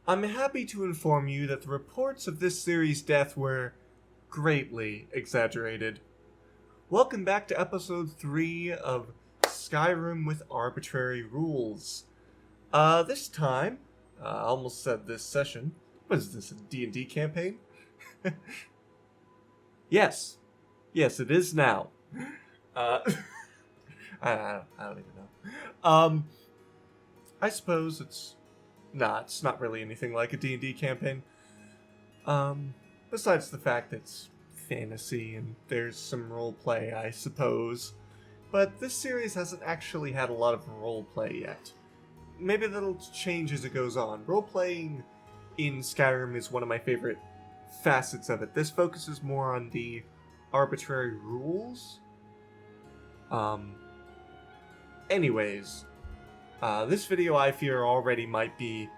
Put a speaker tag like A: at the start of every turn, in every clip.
A: I'm happy to inform you that the reports of this series' death were greatly exaggerated. Welcome back to episode 3 of Skyrim with Arbitrary Rules. This time, I almost said this session. What is this, a D&D campaign? Yes, it is now. I don't even know. I suppose it's not really anything like a D&D campaign. Besides the fact that it's fantasy and there's some roleplay, I suppose. But this series hasn't actually had a lot of roleplay yet. Maybe that'll change as it goes on. Roleplaying in Skyrim is one of my favorite facets of it. This focuses more on the arbitrary rules. Anyways, this video I fear already might be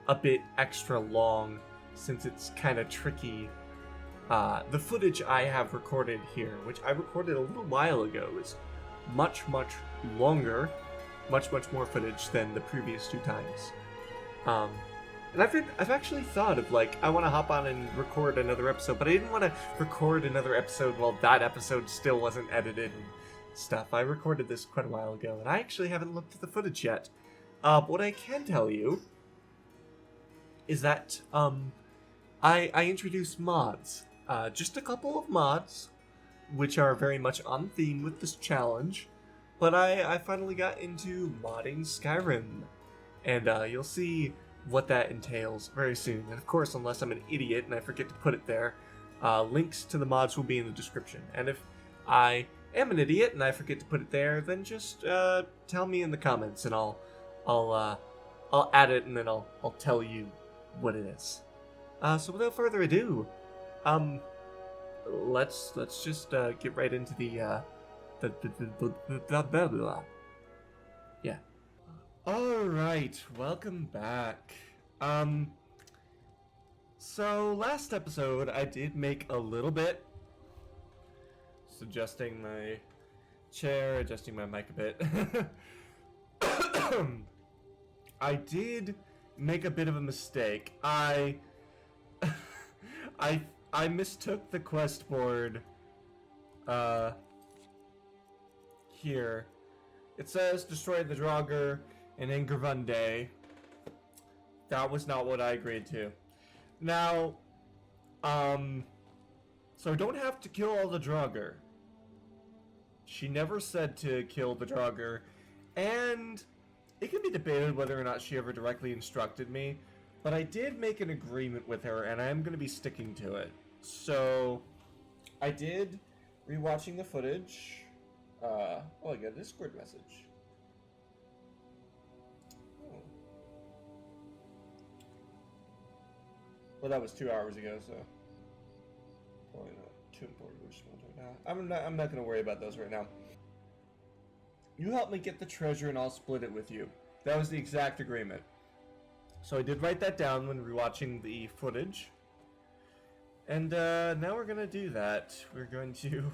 A: a bit extra long since it's kind of tricky. The footage I have recorded here, which I recorded a little while ago, is much longer, much more footage than the previous 2 times. And I've actually thought of, I want to hop on and record another episode, but I didn't want to record another episode while that episode still wasn't edited and stuff. I recorded this quite a while ago, and I actually haven't looked at the footage yet. But what I can tell you is that I introduced mods. Just a couple of mods, which are very much on theme with this challenge. But I finally got into modding Skyrim, and you'll see what that entails very soon. And of course, unless I'm an idiot and I forget to put it there, links to the mods will be in the description. And if I am an idiot and I forget to put it there, then just tell me in the comments, and I'll add it, and then I'll tell you what it is. So without further ado, let's just get right into the blah blah. Yeah. All right, welcome back. So last episode I did make a little bit, adjusting my chair, adjusting my mic a bit. I did make a bit of a mistake. I mistook the quest board. Here it says destroy the Draugr in Ingame. That was not what I agreed to. Now, so I don't have to kill all the Draugr. She never said to kill the Draugr, and it can be debated whether or not she ever directly instructed me, but I did make an agreement with her, and I am going to be sticking to it. So, I did, rewatching the footage, oh, I got a Discord message. Oh. Well, that was 2 hours ago, so probably not too important to respond right now. I'm not going to worry about those right now. You help me get the treasure and I'll split it with you. That was the exact agreement. So I did write that down when rewatching the footage. And now we're going to do that. We're going to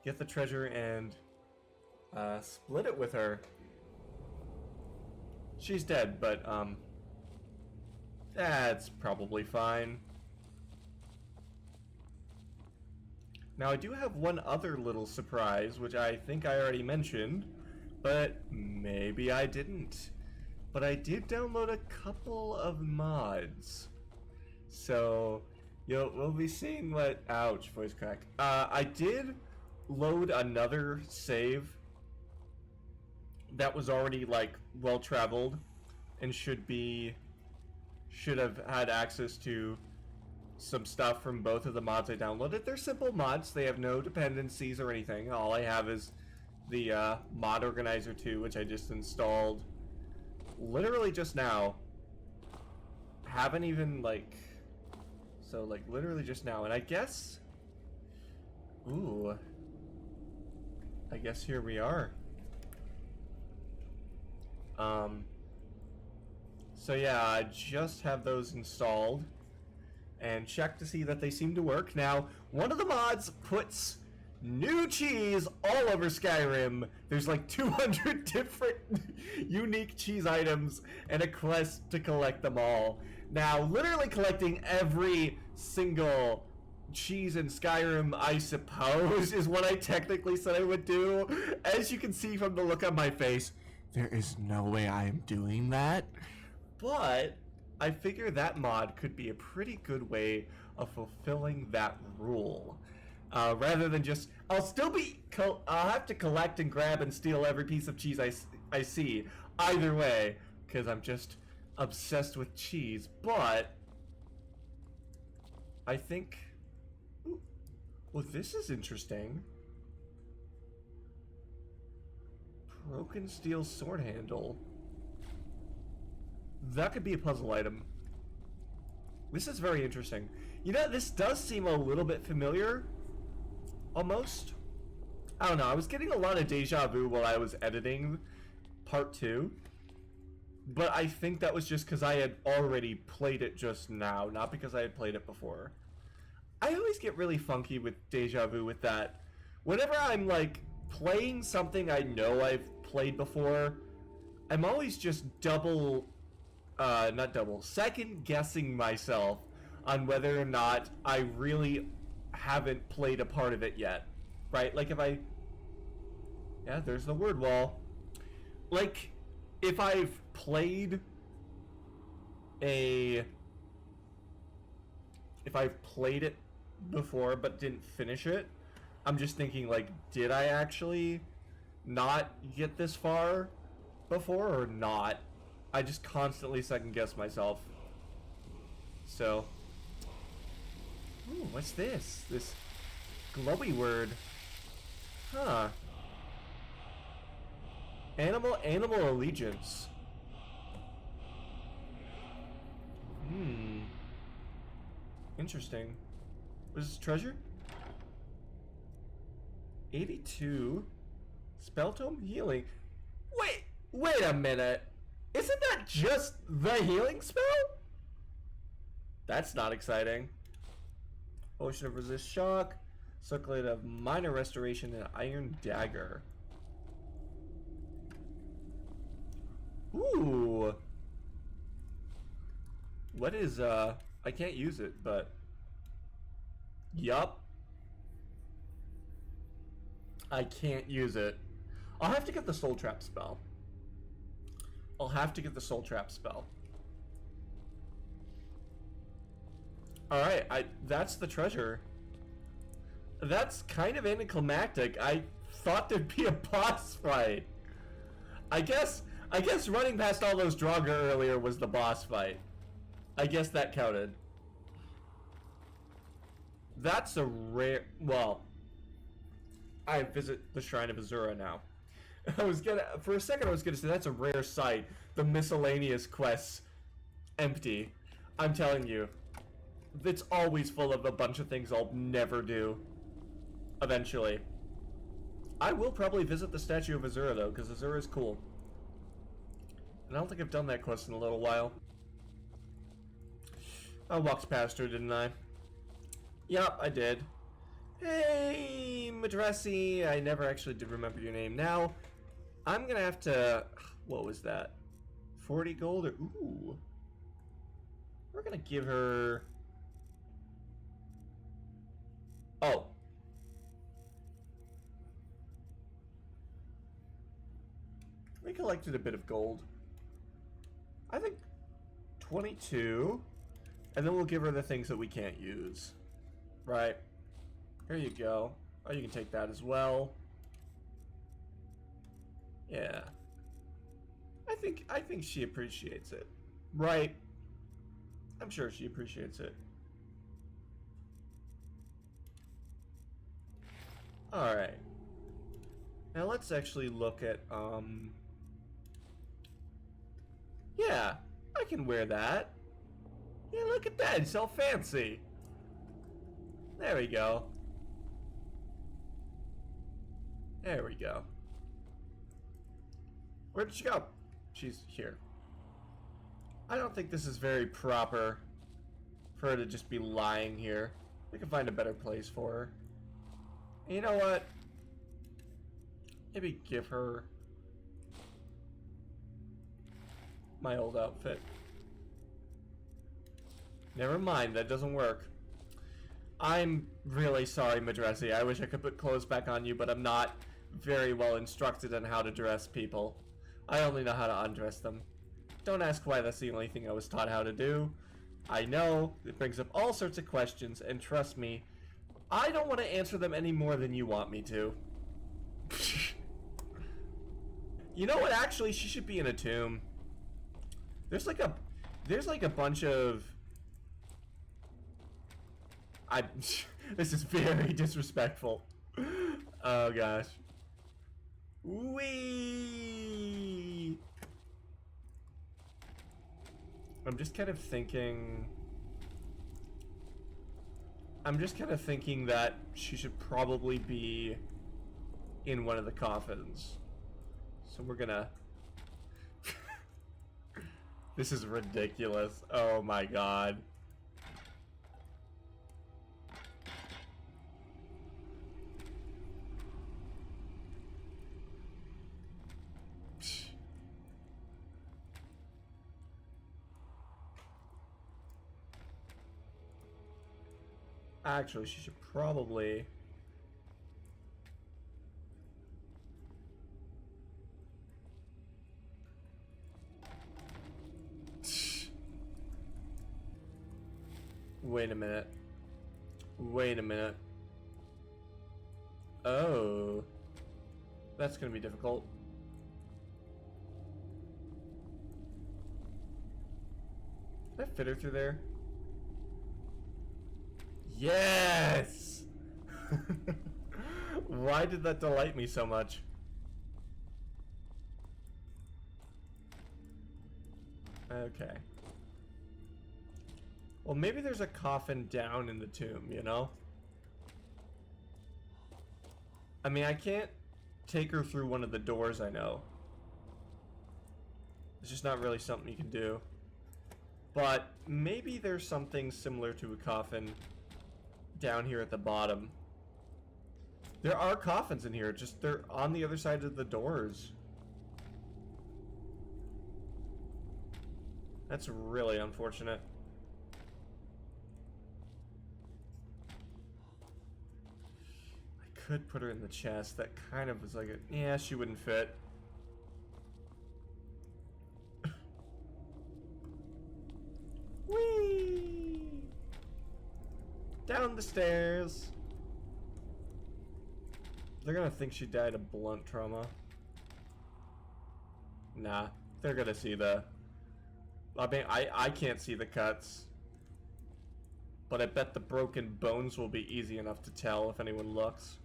A: get the treasure and split it with her. She's dead, but that's probably fine. Now I do have one other little surprise, which I think I already mentioned, but maybe I didn't. But I did download a couple of mods. So, we'll be seeing what... Ouch, voice crack. I did load another save that was already, well-traveled and should have had access to some stuff from both of the mods I downloaded. They're simple mods. They have no dependencies or anything. All I have is the Mod Organizer 2, which I just installed literally just now. Haven't even, literally just now. And I guess... Ooh. I guess here we are. So yeah, I just have those installed and check to see that they seem to work. Now, one of the mods puts new cheese all over Skyrim. There's 200 different unique cheese items and a quest to collect them all. Now, literally collecting every single cheese in Skyrim, I suppose, is what I technically said I would do. As you can see from the look on my face, there is no way I am doing that. But I figure that mod could be a pretty good way of fulfilling that rule. Rather than just, I'll have to collect and grab and steal every piece of cheese I see. Either way, because I'm just obsessed with cheese. But I think, ooh, well, this is interesting. Broken steel sword handle. That could be a puzzle item. This is very interesting. You know, this does seem a little bit familiar. Almost. I don't know. I was getting a lot of deja vu while I was editing part 2. But I think that was just because I had already played it just now, not because I had played it before. I always get really funky with deja vu with that. Whenever I'm like playing something I know I've played before, I'm always just second guessing myself on whether or not I really haven't played a part of it yet, right? Like yeah, there's the word wall. Like, if I've played it before but didn't finish it, I'm just thinking, like, did I actually not get this far before or not? I just constantly second guess myself. So, ooh, what's this? This glowy word. Huh. Animal allegiance. Interesting. What is this, treasure? 82. Spell tome healing. Wait a minute. Isn't that just the healing spell? That's not exciting. Potion of resist shock. Circlet of minor restoration and iron dagger. Ooh. What is, I can't use it, but... Yup. I can't use it. I'll have to get the soul trap spell. Alright, that's the treasure. That's kind of anticlimactic. I thought there'd be a boss fight. I guess running past all those Draugr earlier was the boss fight. I guess that counted. That's a rare... Well, I visit the Shrine of Azura now. For a second I was gonna say that's a rare sight. The miscellaneous quests empty. I'm telling you, it's always full of a bunch of things I'll never do. Eventually. I will probably visit the Statue of Azura though, because Azura is cool. And I don't think I've done that quest in a little while. I walked past her, didn't I? Yup, I did. Hey, Madrassi. I never actually did remember your name. Now, I'm gonna have to... What was that? 40 gold or... Ooh. We're gonna give her... Oh. We collected a bit of gold. I think 22. And then we'll give her the things that we can't use. Right. Here you go. Oh, you can take that as well. Yeah. I think she appreciates it. Right. I'm sure she appreciates it. Alright. Now let's actually look at, yeah, I can wear that. Yeah, look at that, it's all fancy. There we go. There we go. Where did she go? She's here. I don't think this is very proper for her to just be lying here. We can find a better place for her. And you know what? Maybe give her my old outfit. Never mind, that doesn't work. I'm really sorry, Madresi. I wish I could put clothes back on you, but I'm not very well instructed on how to dress people. I only know how to undress them. Don't ask why, that's the only thing I was taught how to do. I know, it brings up all sorts of questions, and trust me, I don't want to answer them any more than you want me to. You know what, actually, she should be in a tomb. There's like a bunch of... This is very disrespectful. Oh gosh. Wee. I'm just kind of thinking that she should probably be in one of the coffins. So we're gonna... This is ridiculous. Oh my god. Actually, she should probably... Wait a minute. Wait a minute. Oh. That's gonna be difficult. Did I fit her through there? Yes! Why did that delight me so much? Okay. Well, maybe there's a coffin down in the tomb, you know? I mean, I can't take her through one of the doors, I know. It's just not really something you can do. But maybe there's something similar to a coffin down here at the bottom. There are coffins in here, just they're on the other side of the doors. That's really unfortunate. I could put her in the chest. That kind of was like a... Yeah, she wouldn't fit. Whee! Down the stairs. They're gonna think she died of blunt trauma. Nah, they're gonna see the... I mean, I can't see the cuts. But I bet the broken bones will be easy enough to tell if anyone looks.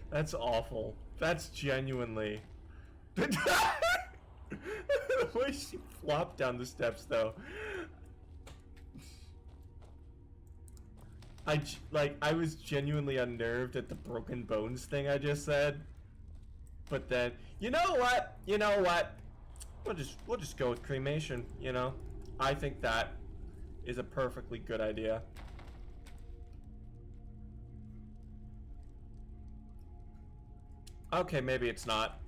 A: That's awful. That's genuinely... The way she flopped down the steps, though. I was genuinely unnerved at the broken bones thing I just said. But then, you know what? You know what? We'll just go with cremation, you know? I think that is a perfectly good idea. Okay, maybe it's not.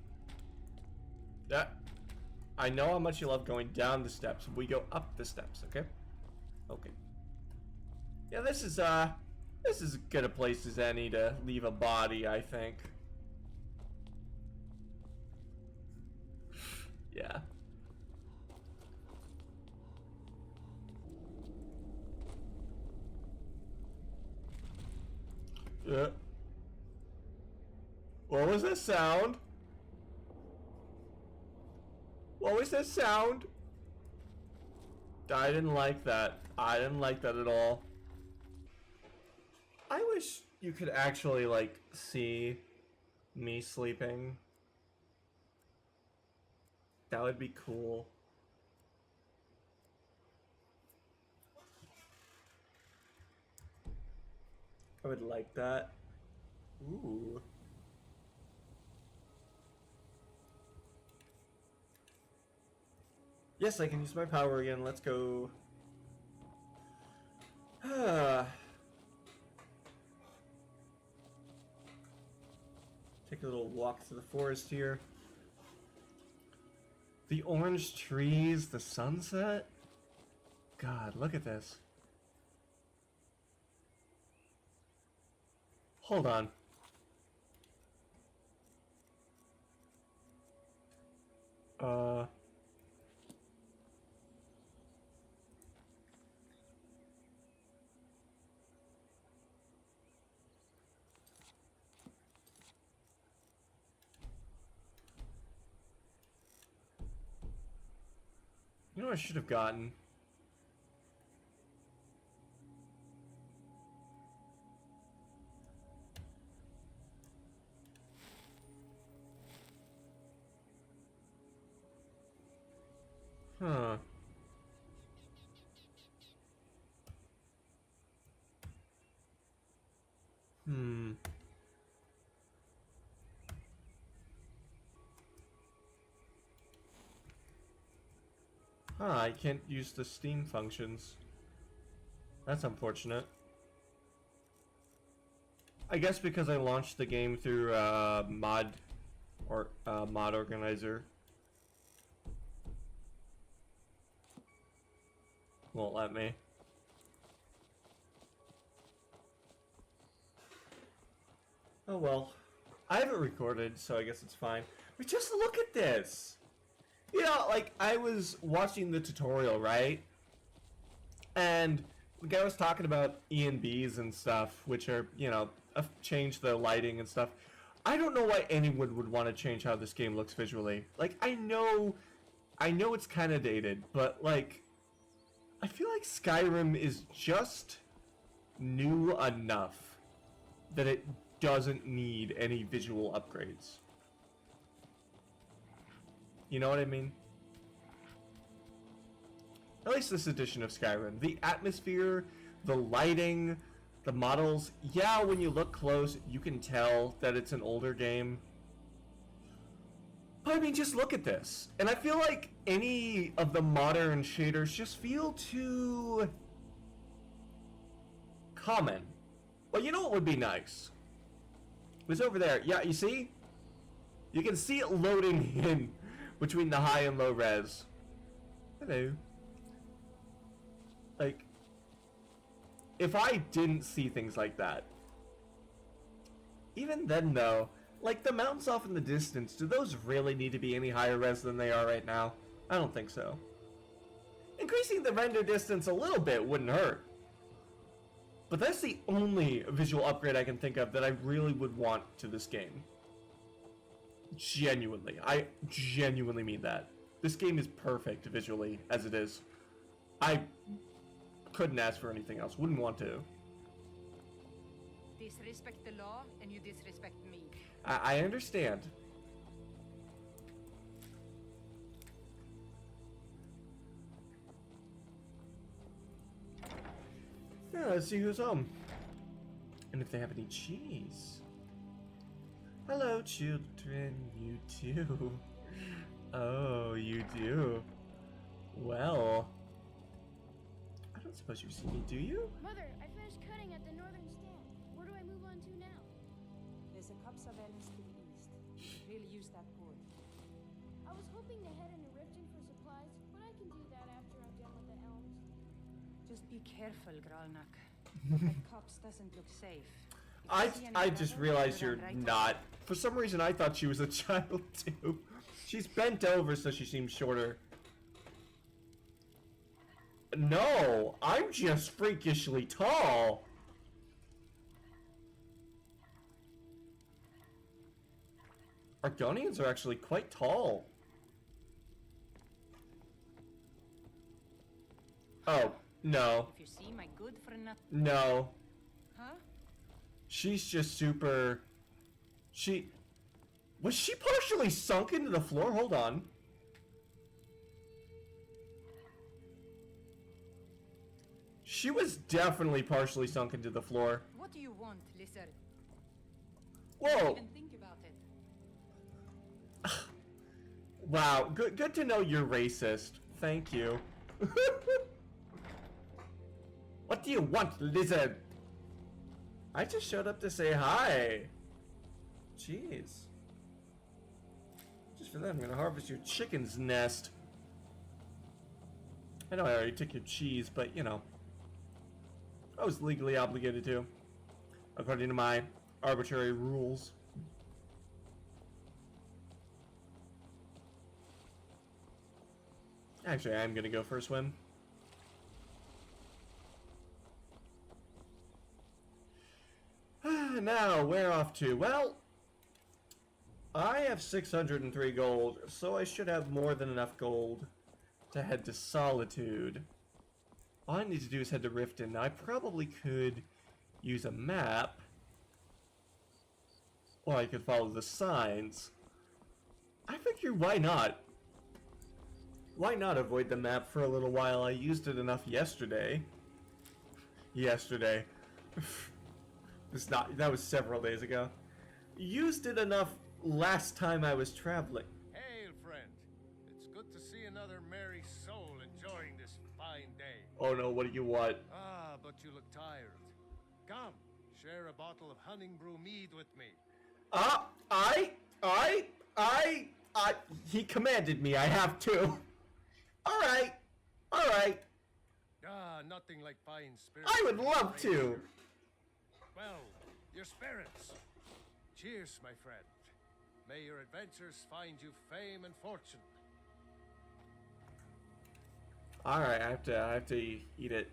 A: Yeah. I know how much you love going down the steps. We go up the steps, okay? Okay. Yeah, this is as good a place as any to leave a body, I think. Yeah. Yeah. What was that sound? What was that sound? I didn't like that. I didn't like that at all. I wish you could actually, like, see me sleeping. That would be cool. I would like that. Ooh. Yes, I can use my power again. Let's go. Take a little walk through the forest here. The orange trees, the sunset. God, look at this. Hold on. You know what I should have gotten? Huh. Huh, I can't use the Steam functions. That's unfortunate. I guess because I launched the game through mod organizer. Won't let me. Oh well. I haven't recorded, so I guess it's fine. But just look at this! You know, like, I was watching the tutorial, right? And the guy was talking about ENBs and stuff, which are, you know, change the lighting and stuff. I don't know why anyone would want to change how this game looks visually. Like, I know it's kind of dated, but, like, I feel like Skyrim is just new enough that it doesn't need any visual upgrades. You know what I mean? At least this edition of Skyrim. The atmosphere, the lighting, the models. Yeah, when you look close, you can tell that it's an older game. But I mean, just look at this. And I feel like any of the modern shaders just feel too common. Well, you know what would be nice? It was over there. Yeah, you see? You can see it loading in between the high and low res. Hello. Like, if I didn't see things like that, even then though, like the mountains off in the distance, do those really need to be any higher res than they are right now? I don't think so. Increasing the render distance a little bit wouldn't hurt. But that's the only visual upgrade I can think of that I really would want to this game. Genuinely. I genuinely mean that. This game is perfect visually as it is. I couldn't ask for anything else. Wouldn't want to.
B: Disrespect the law and you disrespect me.
A: I understand. Yeah, let's see who's home. And if they have any cheese. Hello, children. You too. Oh, you do. Well. I don't suppose you see me, do you?
C: Mother, I finished cutting at the northern stand. Where do I move on to now?
B: There's a cups of elms to the east. Really use that wood.
C: I was hoping to head into Riften for supplies, but I can do that after I'm done with the elms.
B: Just be careful, Gralnak. That copse doesn't look safe.
A: I just realized you're not. For some reason, I thought she was a child too. She's bent over, so she seems shorter. No, I'm just freakishly tall. Argonians are actually quite tall. Oh, no.
B: If you see my good for nothing.
A: No.
B: Huh?
A: She's just super... Was she partially sunk into the floor? Hold on. She was definitely partially sunk into the floor.
B: What do you want, lizard?
A: Whoa!
B: Don't even think about it.
A: Wow, good to know you're racist. Thank you. What do you want, lizard? I just showed up to say hi. Jeez. Just for that. I'm gonna harvest your chicken's nest. I know I already took your cheese, but you know, I was legally obligated to, according to my arbitrary rules. Actually, I'm gonna go for a swim. Now, where off to? Well, I have 603 gold, so I should have more than enough gold to head to Solitude. All I need to do is head to Riften. Now, I probably could use a map, or I could follow the signs. I figure, why not? Why not avoid the map for a little while? I used it enough yesterday. That was several days ago. Used it enough last time I was traveling.
D: Hail, friend. It's good to see another merry soul enjoying this fine day.
A: Oh no, what do you want?
D: Ah, but you look tired. Come, share a bottle of Honningbrew mead with me.
A: He commanded me, I have to. Alright.
D: Ah, nothing like fine spirits.
A: I would love to.
D: Well, your spirits. Cheers, my friend. May your adventures find you fame and fortune.
A: Alright, I have to eat it.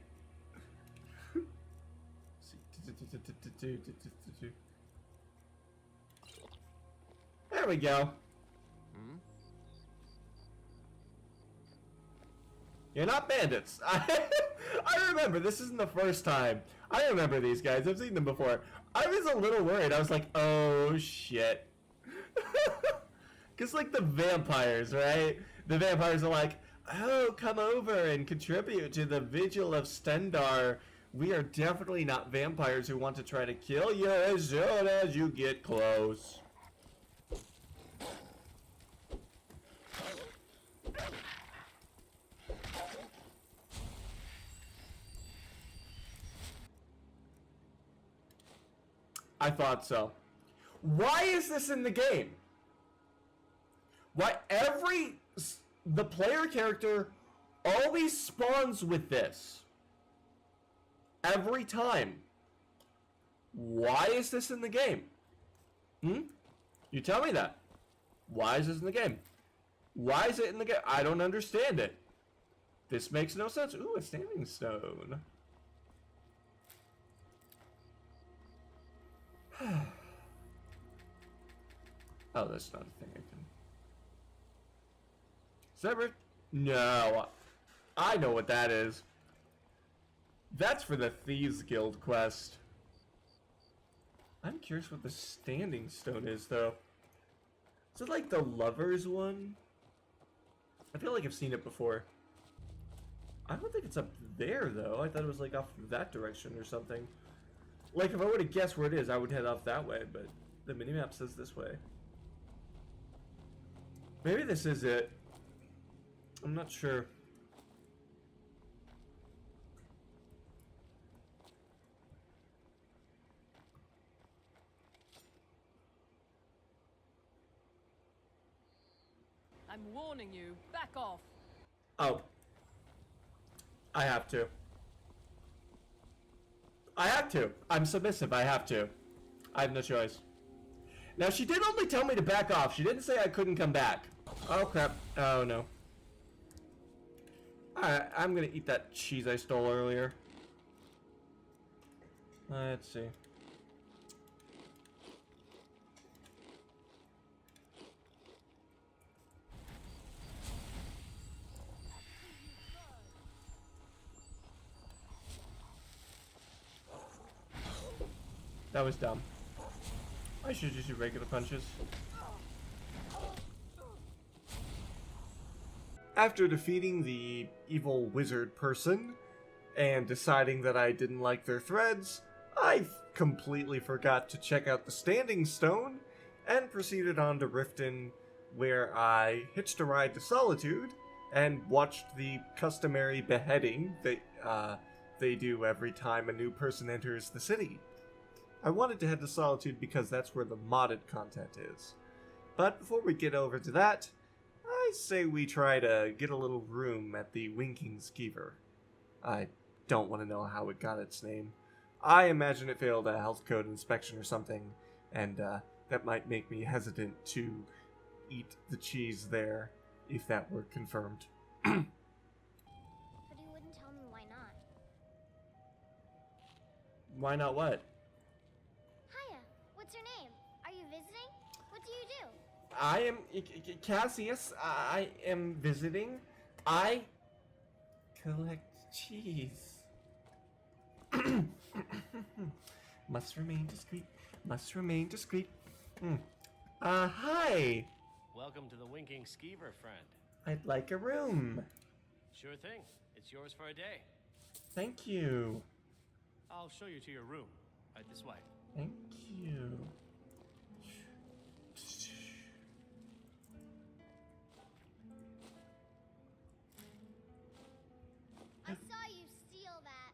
A: There we go. You're not bandits. I remember, this isn't the first time. I remember these guys. I've seen them before. I was a little worried. I was like, oh shit. Because like the vampires, right? The vampires are like, oh, come over and contribute to the Vigil of Stendar. We are definitely not vampires who want to try to kill you as soon as you get close. I thought so. Why is this in the game? Why the player character always spawns with this? Every time. Why is this in the game? You tell me that. Why is this in the game? Why is it in the game? I don't understand it. This makes no sense. Ooh, a standing stone. Oh, that's not a thing I can... Separate? No. I know what that is. That's for the Thieves Guild quest. I'm curious what the standing stone is, though. Is it like the Lovers one? I feel like I've seen it before. I don't think it's up there, though. I thought it was like off that direction or something. Like, if I were to guess where it is, I would head off that way, but the minimap says this way. Maybe this is it. I'm not sure.
E: I'm warning you, back off.
A: Oh. I have to. I have to. I'm submissive. I have to. I have no choice. Now, she did only tell me to back off. She didn't say I couldn't come back. Oh, crap. Oh, no. Alright, I'm gonna eat that cheese I stole earlier. Let's see. That was dumb. I should just do regular punches. After defeating the evil wizard person and deciding that I didn't like their threads, I completely forgot to check out the Standing Stone and proceeded on to Riften, where I hitched a ride to Solitude and watched the customary beheading that they do every time a new person enters the city. I wanted to head to Solitude because that's where the modded content is. But before we get over to that, I say we try to get a little room at the Winking Skeever. I don't want to know how it got its name. I imagine it failed a health code inspection or something, and that might make me hesitant to eat the cheese there, if that were confirmed.
C: But you wouldn't tell me why not.
A: Why not what?
C: Hiya, what's your name? Are you visiting? What do you do?
A: I am Cassius. I am visiting. I collect cheese. Must remain discreet. Must remain discreet. Hi.
F: Welcome to the Winking Skeever, friend.
A: I'd like a room.
F: Sure thing. It's yours for a day.
A: Thank you.
F: I'll show you to your room. Right this way.
A: Thank you.
C: I saw you steal that.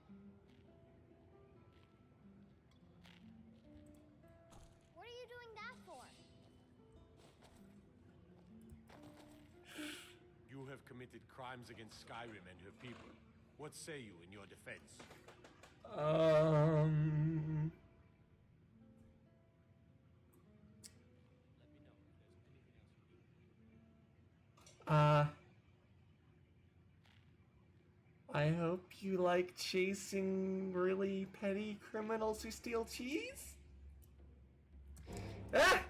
C: What are you doing that for?
D: You have committed crimes against Skyrim and her people. What say you in your defense?
A: I hope you like chasing really petty criminals who steal cheese? Ah!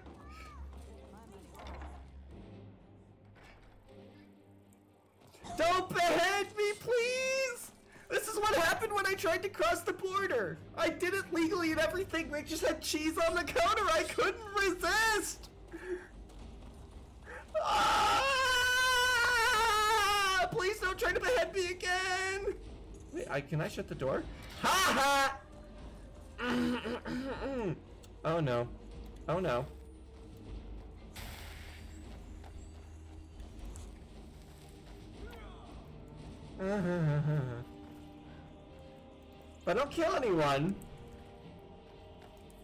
A: Don't behead me, please! This is what happened when I tried to cross the border. I did it legally and everything. They just had cheese on the counter. I couldn't resist. Ah! Please don't try to behead me again. Wait, can I shut the door? Ha ha! Oh no. Oh no. If I don't kill anyone,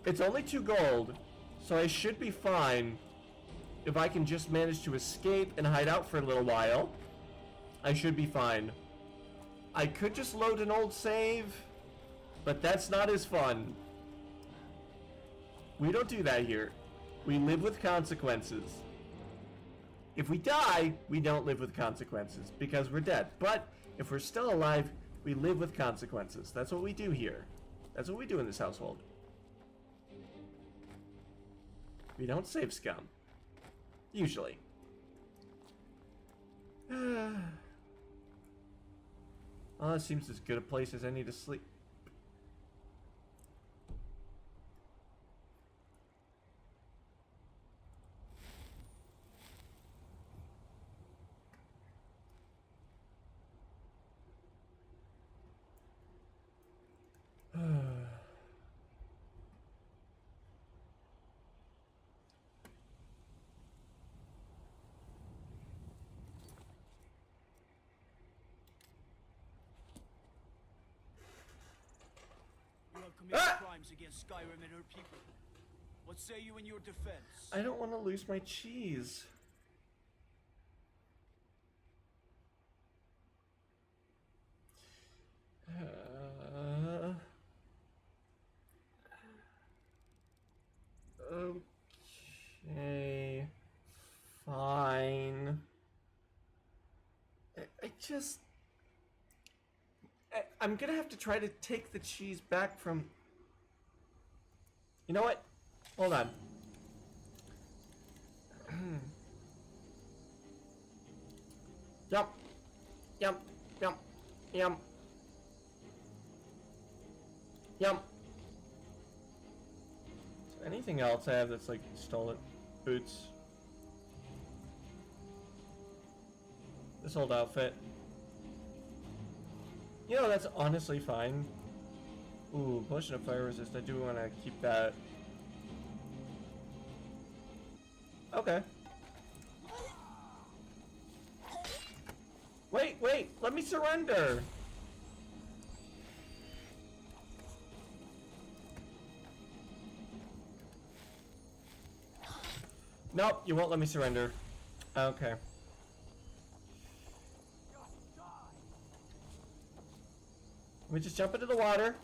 A: it's only 2 gold, so I should be fine if I can just manage to escape and hide out for a little while. I should be fine. I could just load an old save, but that's not as fun. We don't do that here. We live with consequences. If we die, we don't live with consequences because we're dead. But if we're still alive, we live with consequences. That's what we do here. That's what we do in this household. We don't save scum. Usually. Well, that seems as good a place as any to sleep.
G: You have committed crimes against Skyrim and her people. What say you in your defense?
A: I don't want to lose my cheese. Okay. Fine. I'm gonna have to try to take the cheese back from... You know what? Hold on. Yum. Yum. Yum. Yum. Yum. Is there anything else I have that's like stolen? Boots. This old outfit. You know, that's honestly fine. Ooh, potion of fire resist. I do want to keep that. Okay. Wait, let me surrender. Nope, you won't let me surrender. Okay. Let me just jump into the water.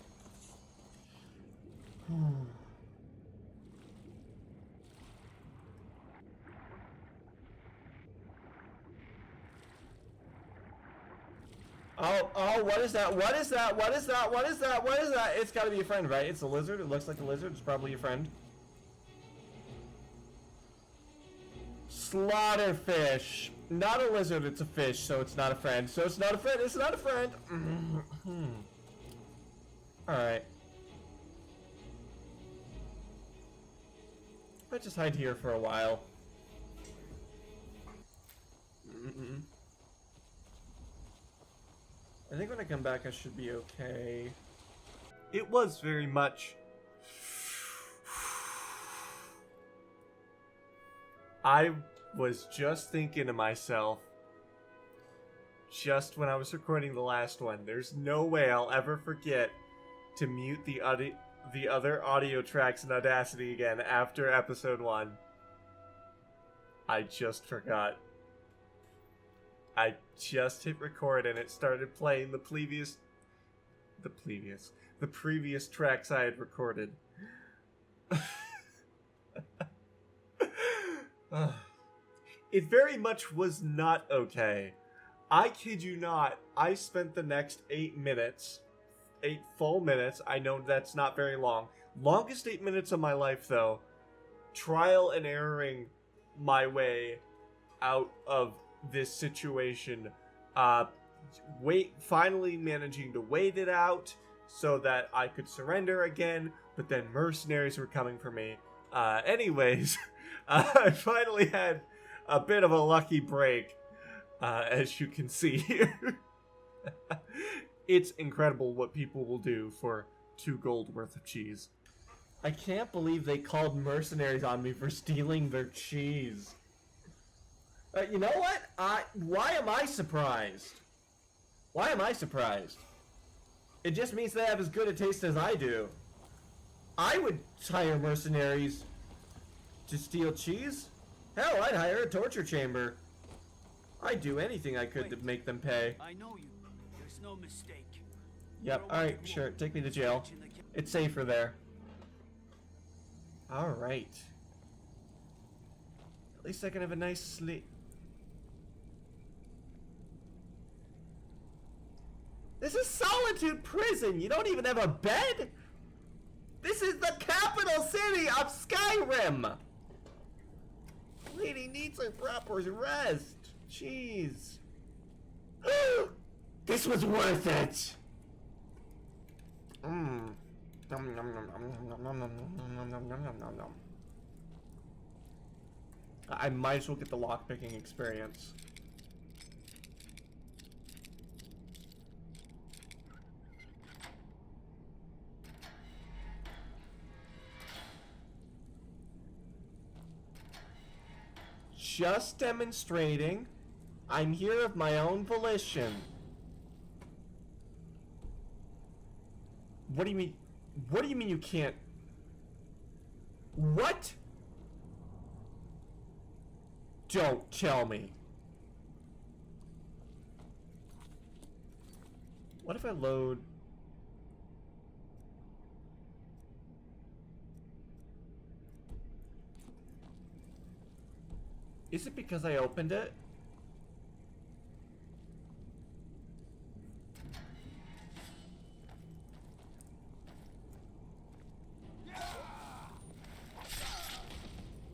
A: Oh, what is that? What is that? What is that? What is that? What is that? It's gotta be a friend, right? It's a lizard. It looks like a lizard. It's probably a friend. Slaughterfish. Not a lizard, it's a fish, so it's not a friend. So it's not a friend, it's not a friend. Alright. I'll just hide here for a while. I think when I come back I should be okay. It was very much... I was just thinking to myself, just when I was recording the last one, there's no way I'll ever forget to mute the other audio tracks in Audacity again after episode 1. I just forgot. I just hit record and it started playing the previous tracks I had recorded. It very much was not okay. I kid you not, I spent the next 8 full minutes, I know that's not very long, longest 8 minutes of my life though, trial and erroring my way out of this situation, finally managing to wait it out so that I could surrender again, but then mercenaries were coming for me. Anyways, I finally had a bit of a lucky break, as you can see here. It's incredible what people will do for 2 gold worth of cheese. I can't believe they called mercenaries on me for stealing their cheese. You know what? Why am I surprised? Why am I surprised? It just means they have as good a taste as I do. I would hire mercenaries to steal cheese. Hell, I'd hire a torture chamber. I'd do anything I could to make them pay.
G: I know you. There's no mistake.
A: Yep, alright, sure. Take me to jail. It's safer there. Alright. At least I can have a nice sleep. This is Solitude Prison! You don't even have a bed? This is the capital city of Skyrim! Lady needs her proper rest. Jeez. This was worth it! I might as well get the lockpicking experience. Just demonstrating I'm here of my own volition. What do you mean? What do you mean you can't? What? Don't tell me. What if I load? Is it because I opened it?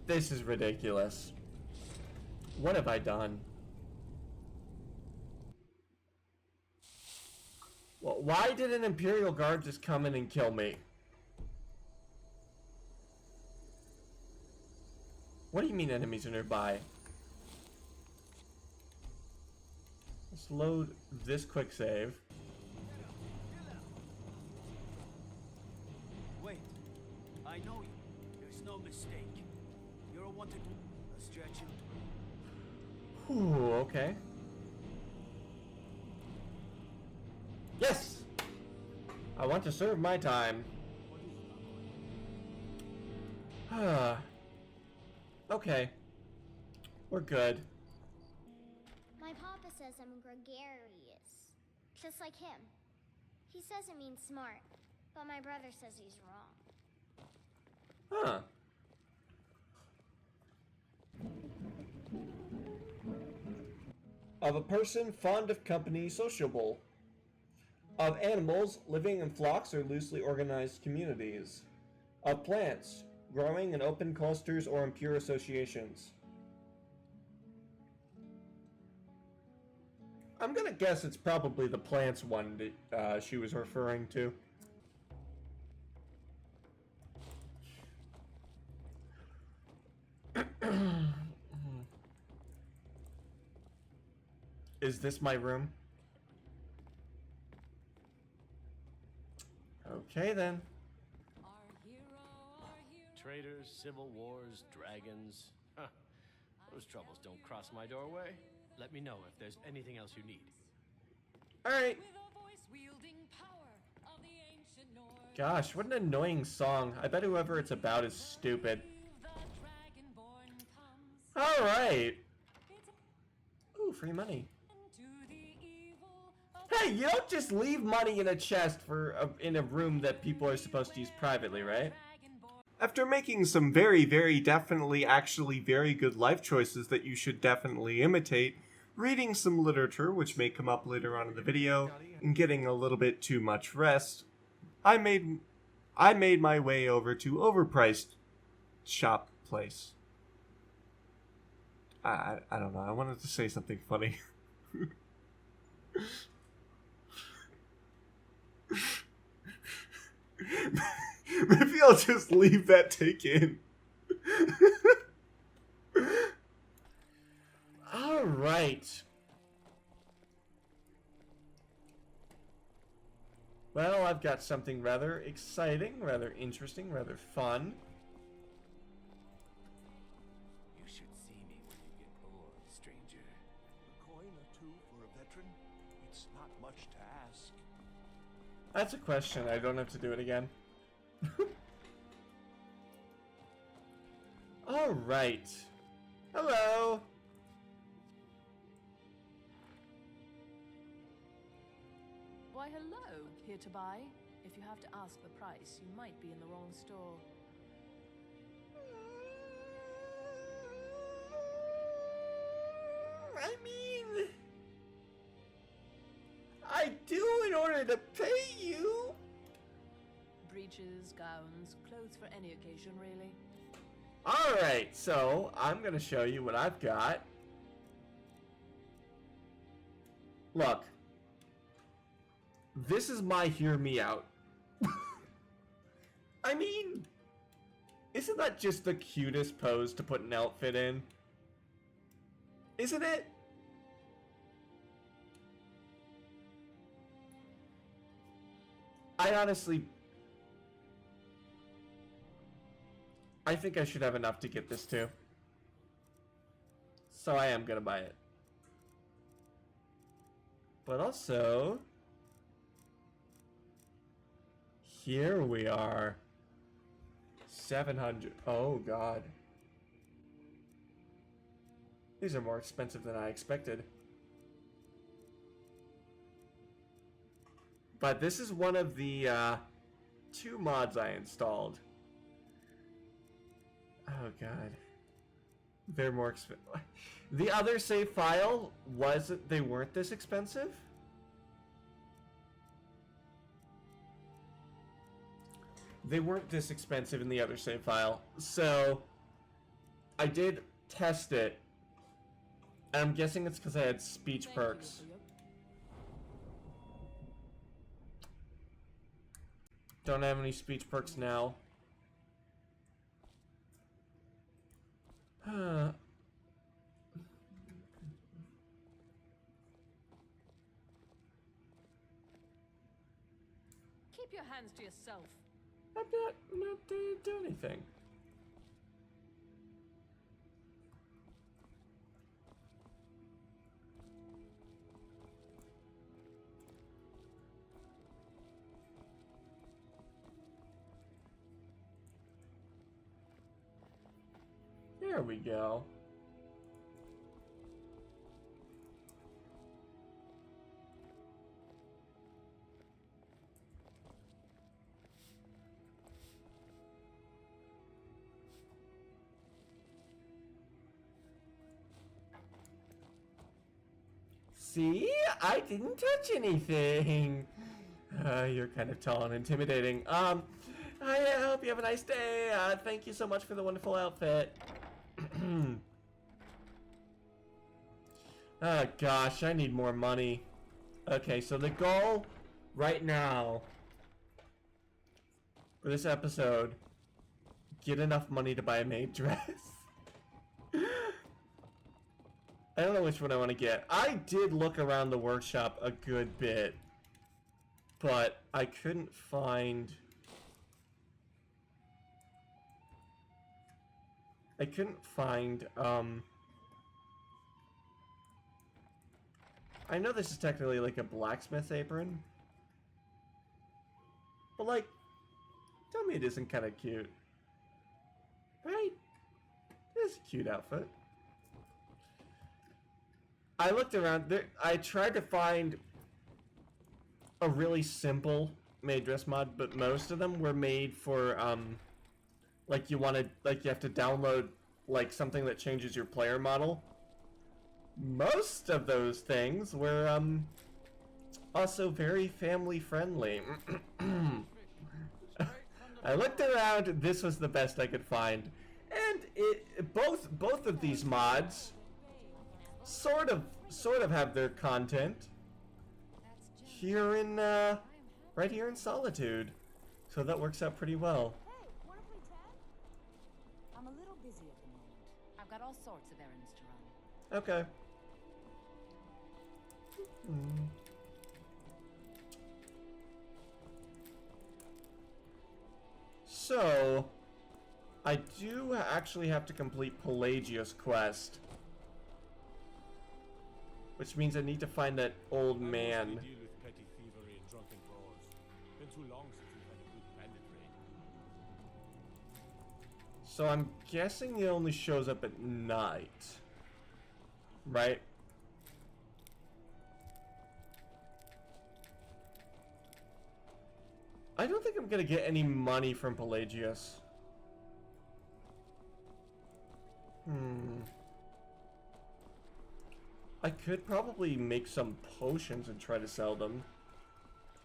A: This is ridiculous. What have I done? Well, why did an Imperial Guard just come in and kill me? What do you mean enemies are nearby? Let's load this quick save.
G: Wait, I know you. There's no mistake. You're a wanted. A stretch.
A: Ooh, okay. Yes! I want to serve my time. Okay. We're good.
C: My papa says I'm gregarious, just like him. He says it means smart, but my brother says he's wrong.
A: Huh. Of a person fond of company, sociable. Of animals, living in flocks or loosely organized communities. Of plants, growing in open clusters or in pure associations. I'm gonna guess it's probably the plants one that she was referring to. Is this my room? Okay then.
F: Traitors, civil wars, dragons. Huh. Those troubles don't cross my doorway. Let me know if there's anything else you need.
A: Alright. Gosh, what an annoying song. I bet whoever it's about is stupid. Alright. Ooh, free money. Hey, you don't just leave money in a chest in a room that people are supposed to use privately, right? After making some very, very definitely actually very good life choices that you should definitely imitate, reading some literature, which may come up later on in the video, and getting a little bit too much rest, I made my way over to overpriced shop place. I don't know, I wanted to say something funny. Maybe I'll just leave that take in. Alright. Well, I've got something rather exciting, rather interesting, rather fun.
H: You should see me when you get bored, stranger. A coin or two for a veteran? It's not much to ask.
A: That's a question. I don't have to do it again. Alright. Hello.
E: Why, hello. Here to buy? If you have to ask the price, you might be in the wrong store.
A: I mean, I do in order to pay you.
E: Breeches, gowns, clothes for any occasion, really.
A: Alright, so I'm gonna show you what I've got. Look. This is my hear me out. I mean, isn't that just the cutest pose to put an outfit in? Isn't it? I think I should have enough to get this too. So I am gonna buy it. But also, here we are. 700. Oh god. These are more expensive than I expected. But this is one of the 2 mods I installed. Oh god. They're more expensive. The other save file they weren't this expensive? They weren't this expensive in the other save file. So I did test it. And I'm guessing it's because I had speech perks. Don't have any speech perks now.
E: Keep your hands to yourself.
A: I'm not do anything. There we go. See? I didn't touch anything. You're kind of tall and intimidating. I hope you have a nice day. Thank you so much for the wonderful outfit. Oh gosh, I need more money. Okay, so the goal right now for this episode, get enough money to buy a maid dress. I don't know which one I want to get. I did look around the workshop a good bit, but I couldn't find... I know this is technically like a blacksmith apron, but like, tell me it isn't kind of cute, right? It's a cute outfit. I looked around there. I tried to find a really simple maid dress mod, but most of them were made for like you have to download like something that changes your player model. Most of those things were also very family friendly. I looked around, this was the best I could find, and both of these mods sort of have their content here in right here in Solitude, so that works out pretty well.
B: Hey, wanna play tag? I'm a little busy at the moment. I've got all sorts of errands to run.
A: Okay. So, I do actually have to complete Pelagia's quest, which means I need to find that old man.
H: Deal with petty thievery and drunken brawls. Been too long since we've had a good bandit raid.
A: So I'm guessing he only shows up at night, right? I don't think I'm gonna get any money from Pelagius. I could probably make some potions and try to sell them.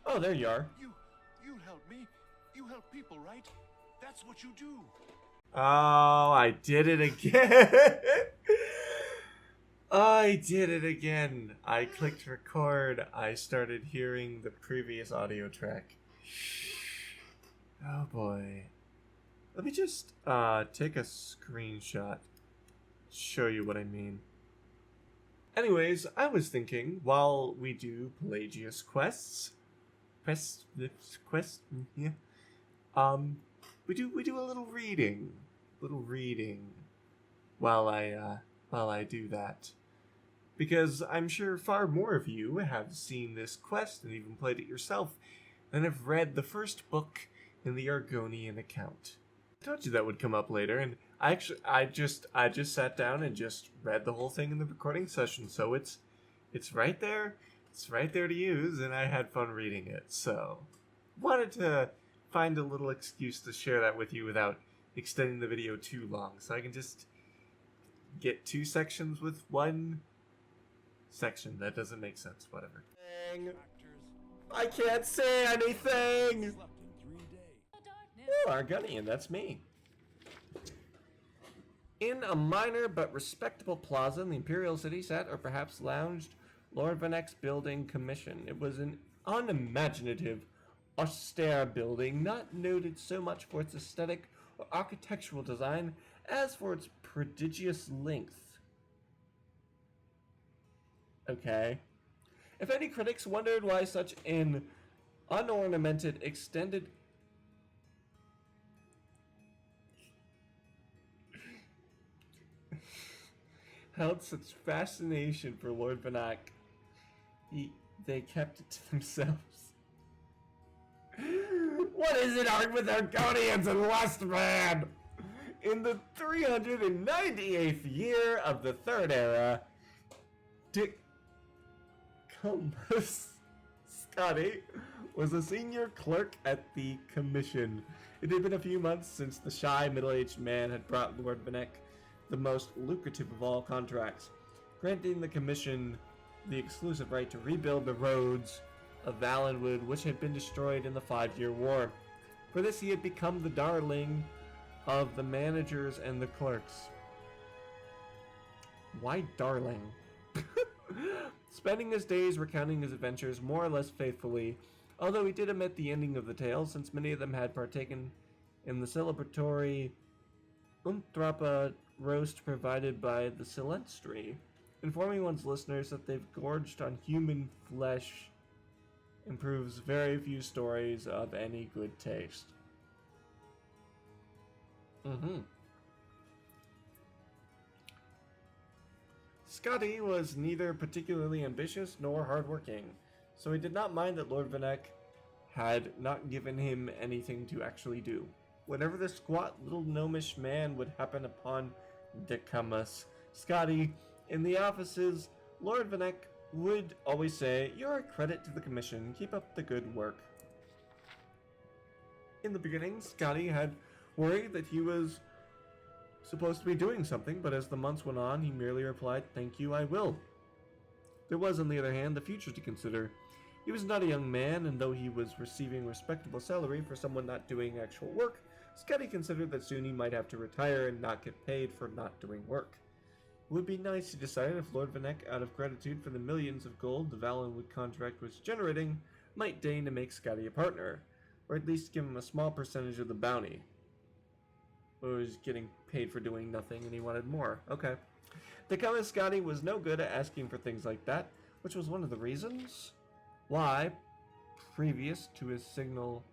A: Oh, there you are.
H: You help me. You help people, right? That's what you do.
A: Oh, I did it again. I did it again. I clicked record. I started hearing the previous audio track. Oh boy. Let me just take a screenshot. Show you what I mean. Anyways, I was thinking while we do Pelagius quests, yeah. We do a little reading while I do that, because I'm sure far more of you have seen this quest and even played it yourself than have read the first book in the Argonian account. I told you that would come up later, and I just sat down and just read the whole thing in the recording session, so it's right there. It's right there to use, and I had fun reading it, so wanted to find a little excuse to share that with you without extending the video too long, so I can just get two sections with one section. That doesn't make sense, whatever. I can't say anything! Ooh, Argonian, that's me. In a minor but respectable plaza in the Imperial City sat, or perhaps lounged, Lord Vanek's building commission. It was an unimaginative, austere building, not noted so much for its aesthetic or architectural design as for its prodigious length. Okay. If any critics wondered why such an unornamented, extended held such fascination for Lord Vanek, they kept it to themselves. What is it with Argonians and Westman? In the 398th year of the Third Era, Dick Combus Scotty was a senior clerk at the commission. It had been a few months since the shy middle-aged man had brought Lord Vanek the most lucrative of all contracts, granting the commission the exclusive right to rebuild the roads of Valenwood, which had been destroyed in the 5-year war. For this, he had become the darling of the managers and the clerks. Why darling? Spending his days recounting his adventures more or less faithfully, although he did omit the ending of the tale, since many of them had partaken in the celebratory Unthrapa roast provided by the Silentry, informing one's listeners that they've gorged on human flesh improves very few stories of any good taste. Scotty was neither particularly ambitious nor hardworking, so he did not mind that Lord Vanek had not given him anything to actually do. Whenever the squat little gnomish man would happen upon Decumus, Scotty, in the offices, Lord Vanek would always say, "You're a credit to the commission, keep up the good work." In the beginning, Scotty had worried that he was supposed to be doing something, but as the months went on, he merely replied, "Thank you, I will." There was, on the other hand, the future to consider. He was not a young man, and though he was receiving respectable salary for someone not doing actual work, Scotty considered that soon he might have to retire and not get paid for not doing work. It would be nice, he decided, if Lord Vanek, out of gratitude for the millions of gold the Valenwood contract was generating, might deign to make Scotty a partner, or at least give him a small percentage of the bounty. But he was getting paid for doing nothing and he wanted more. Okay. Decumus Scotty was no good at asking for things like that, which was one of the reasons why, previous to his signal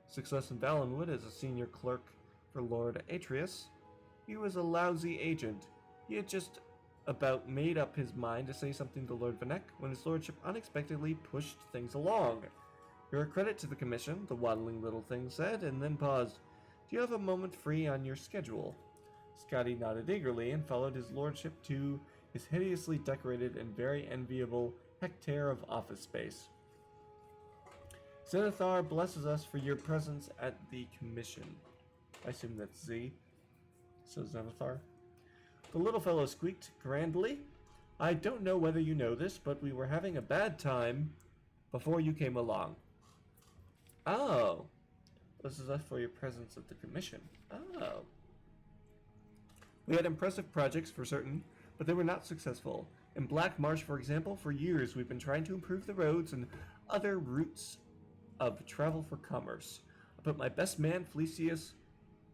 A: success in Valenwood as a senior clerk for Lord Atreus, he was a lousy agent. He had just about made up his mind to say something to Lord Vanek when his lordship unexpectedly pushed things along. "You're a credit to the commission," the waddling little thing said, and then paused. "Do you have a moment free on your schedule?" Scotty nodded eagerly and followed his lordship to his hideously decorated and very enviable hectare of office space. "Zenithar blesses us for your presence at the commission." I assume that's Z. So Zenithar. The little fellow squeaked grandly. "I don't know whether you know this, but we were having a bad time before you came along." "Oh. This is us for your presence at the commission." "Oh." "We had impressive projects for certain, but they were not successful. In Black Marsh, for example, for years we've been trying to improve the roads and other routes of travel for commerce. I put my best man, Felicius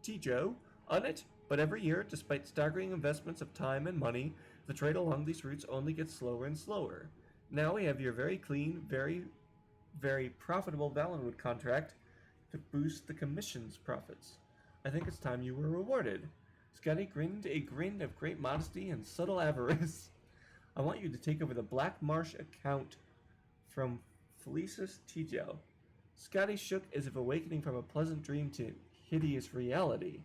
A: Tijo, on it, but every year, despite staggering investments of time and money, the trade along these routes only gets slower and slower. Now we have your very clean, very, very profitable Valenwood contract to boost the commission's profits. I think it's time you were rewarded." Scotty grinned a grin of great modesty and subtle avarice. "I want you to take over the Black Marsh account from Felicius Tijo." Scotty shook as if awakening from a pleasant dream to hideous reality.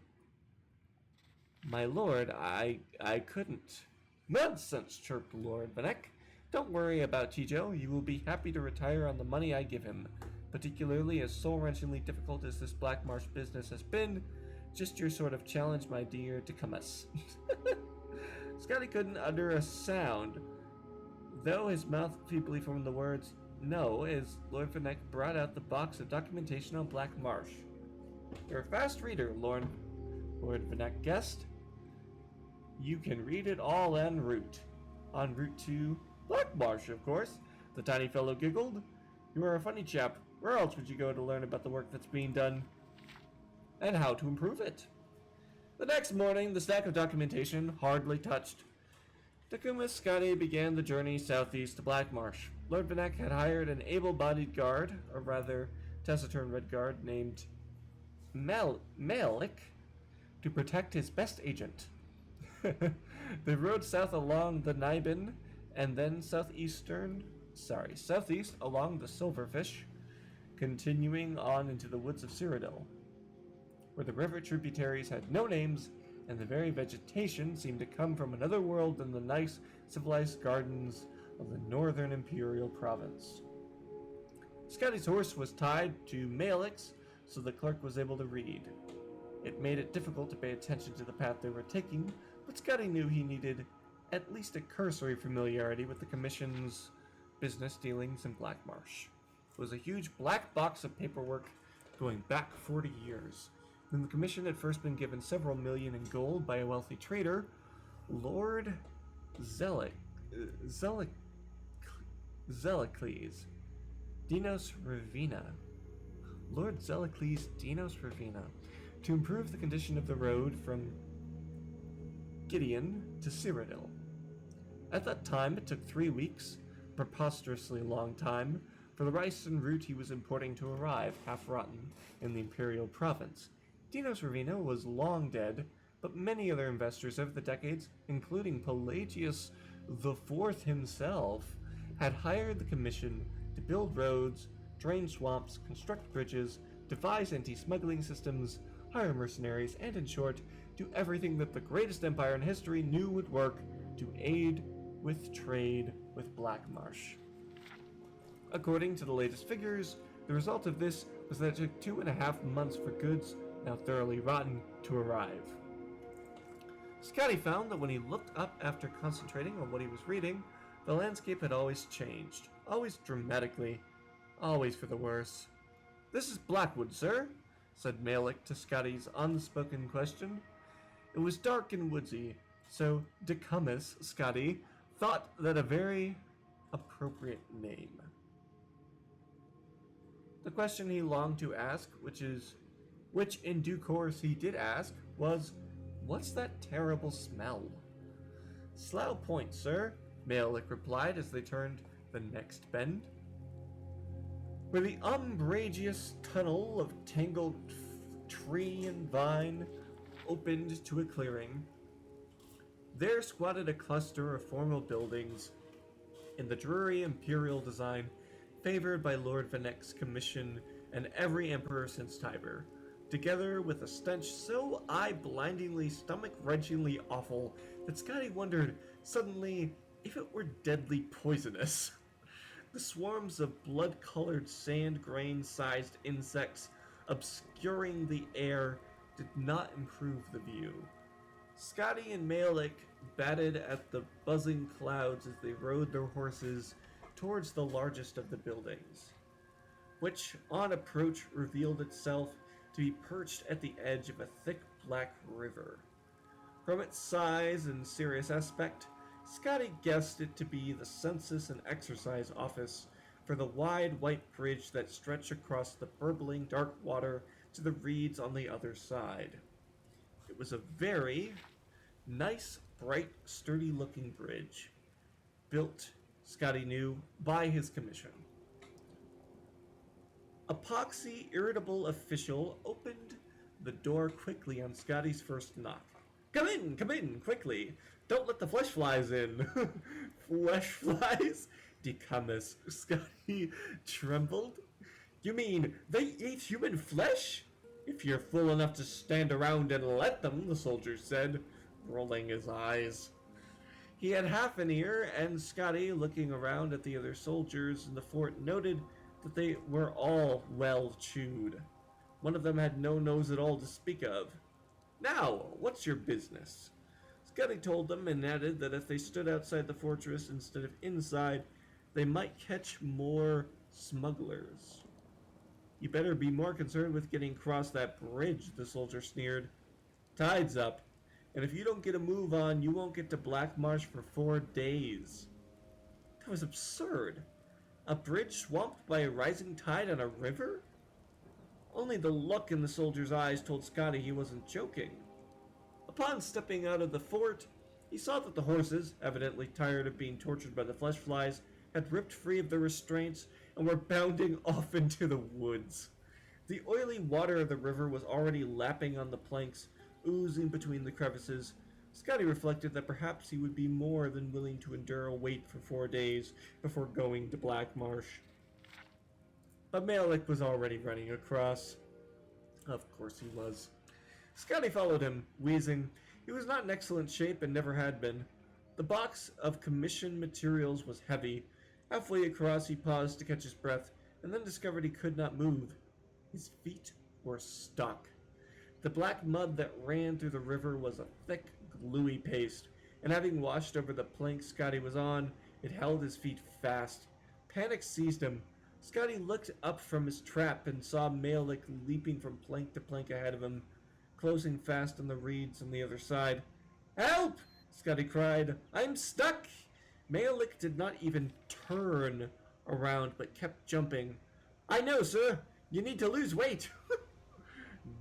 A: "My lord, I couldn't." "Nonsense," chirped Lord Vanek. "Don't worry about Tijo. You will be happy to retire on the money I give him, particularly as soul-wrenchingly difficult as this Black Marsh business has been. Just your sort of challenge, my dear Decumus." Scotty couldn't utter a sound, though his mouth feebly formed the words "no" as Lord Vanek brought out the box of documentation on Black Marsh. "You're a fast reader," Lord Vanek guessed. "You can read it all en route." "En route to Black Marsh, of course," the tiny fellow giggled. "You are a funny chap. Where else would you go to learn about the work that's being done and how to improve it?" The next morning, the stack of documentation hardly touched. Decumus Scotty began the journey southeast to Black Marsh. Lord Vanek had hired an able-bodied guard, or rather taciturn red guard, named Malik, to protect his best agent. They rode south along the Nibin, and then southeast along the Silverfish, continuing on into the woods of Cyrodiil, where the river tributaries had no names, and the very vegetation seemed to come from another world than the nice, civilized gardens of the northern imperial province. Scotty's horse was tied to Malik's, so the clerk was able to read. It made it difficult to pay attention to the path they were taking, but Scotty knew he needed at least a cursory familiarity with the commission's business dealings in Black Marsh. It was a huge black box of paperwork going back 40 years. When the commission had first been given several million in gold by a wealthy trader, Lord Zellicles, Dinos Ravina. Lord Zellicles Dinos Ravina, to improve the condition of the road from Gideon to Cyrodiil. At that time, it took 3 weeks, a preposterously long time, for the rice and root he was importing to arrive, half-rotten, in the Imperial Province. Dinos Ravina was long dead, but many other investors over the decades, including Pelagius IV himself, had hired the commission to build roads, drain swamps, construct bridges, devise anti-smuggling systems, hire mercenaries, and in short, do everything that the greatest empire in history knew would work to aid with trade with Black Marsh. According to the latest figures, the result of this was that it took 2.5 months for goods, now thoroughly rotten, to arrive. Scotty found that when he looked up after concentrating on what he was reading, the landscape had always changed, always dramatically, always for the worse. "This is Blackwood, sir," said Malik to Scotty's unspoken question. It was dark and woodsy, so Decumus, Scotty, thought that a very appropriate name. The question he longed to ask, which in due course he did ask, was, "What's that terrible smell?" "Slough Point, sir," Malik replied as they turned the next bend. Where the umbrageous tunnel of tangled tree and vine opened to a clearing, there squatted a cluster of formal buildings in the dreary imperial design favored by Lord Venek's commission and every emperor since Tiber, together with a stench so eye-blindingly, stomach-wrenchingly awful that Scotty wondered suddenly if it were deadly poisonous. The swarms of blood-colored sand grain-sized insects obscuring the air did not improve the view. Scotty and Malik batted at the buzzing clouds as they rode their horses towards the largest of the buildings, which on approach revealed itself to be perched at the edge of a thick black river. From its size and serious aspect, Scotty guessed it to be the census and exercise office for the wide white bridge that stretched across the burbling dark water to the reeds on the other side. It was a very nice, bright, sturdy-looking bridge, built, Scotty knew, by his commission. A poxy, irritable official opened the door quickly on Scotty's first knock. Come in, quickly! Don't let the flesh flies in!" "Flesh flies?" Decumus. Scotty trembled. "You mean they eat human flesh?" "If you're fool enough to stand around and let them," the soldier said, rolling his eyes. He had half an ear, and Scotty, looking around at the other soldiers in the fort, noted that they were all well chewed. One of them had no nose at all to speak of. "Now, what's your business?" Scotty told them and added that if they stood outside the fortress instead of inside, they might catch more smugglers. "You better be more concerned with getting across that bridge," the soldier sneered. "Tide's up, and if you don't get a move on, you won't get to Black Marsh for 4 days. That was absurd. A bridge swamped by a rising tide on a river? Only the look in the soldier's eyes told Scotty he wasn't joking. Upon stepping out of the fort, he saw that the horses, evidently tired of being tortured by the flesh flies, had ripped free of their restraints and were bounding off into the woods. The oily water of the river was already lapping on the planks, oozing between the crevices. Scotty reflected that perhaps he would be more than willing to endure a wait for 4 days before going to Black Marsh. But Malik was already running across. Of course he was. Scotty followed him, wheezing. He was not in excellent shape and never had been. The box of commission materials was heavy. Halfway across, he paused to catch his breath, and then discovered he could not move. His feet were stuck. The black mud that ran through the river was a thick, gluey paste, and having washed over the plank Scotty was on, it held his feet fast, Panic seized him. Scotty looked up from his trap and saw Malik leaping from plank to plank ahead of him, closing fast on the reeds on the other side. "Help!" Scotty cried. "I'm stuck!" Malik did not even turn around, but kept jumping. "I know, sir. You need to lose weight."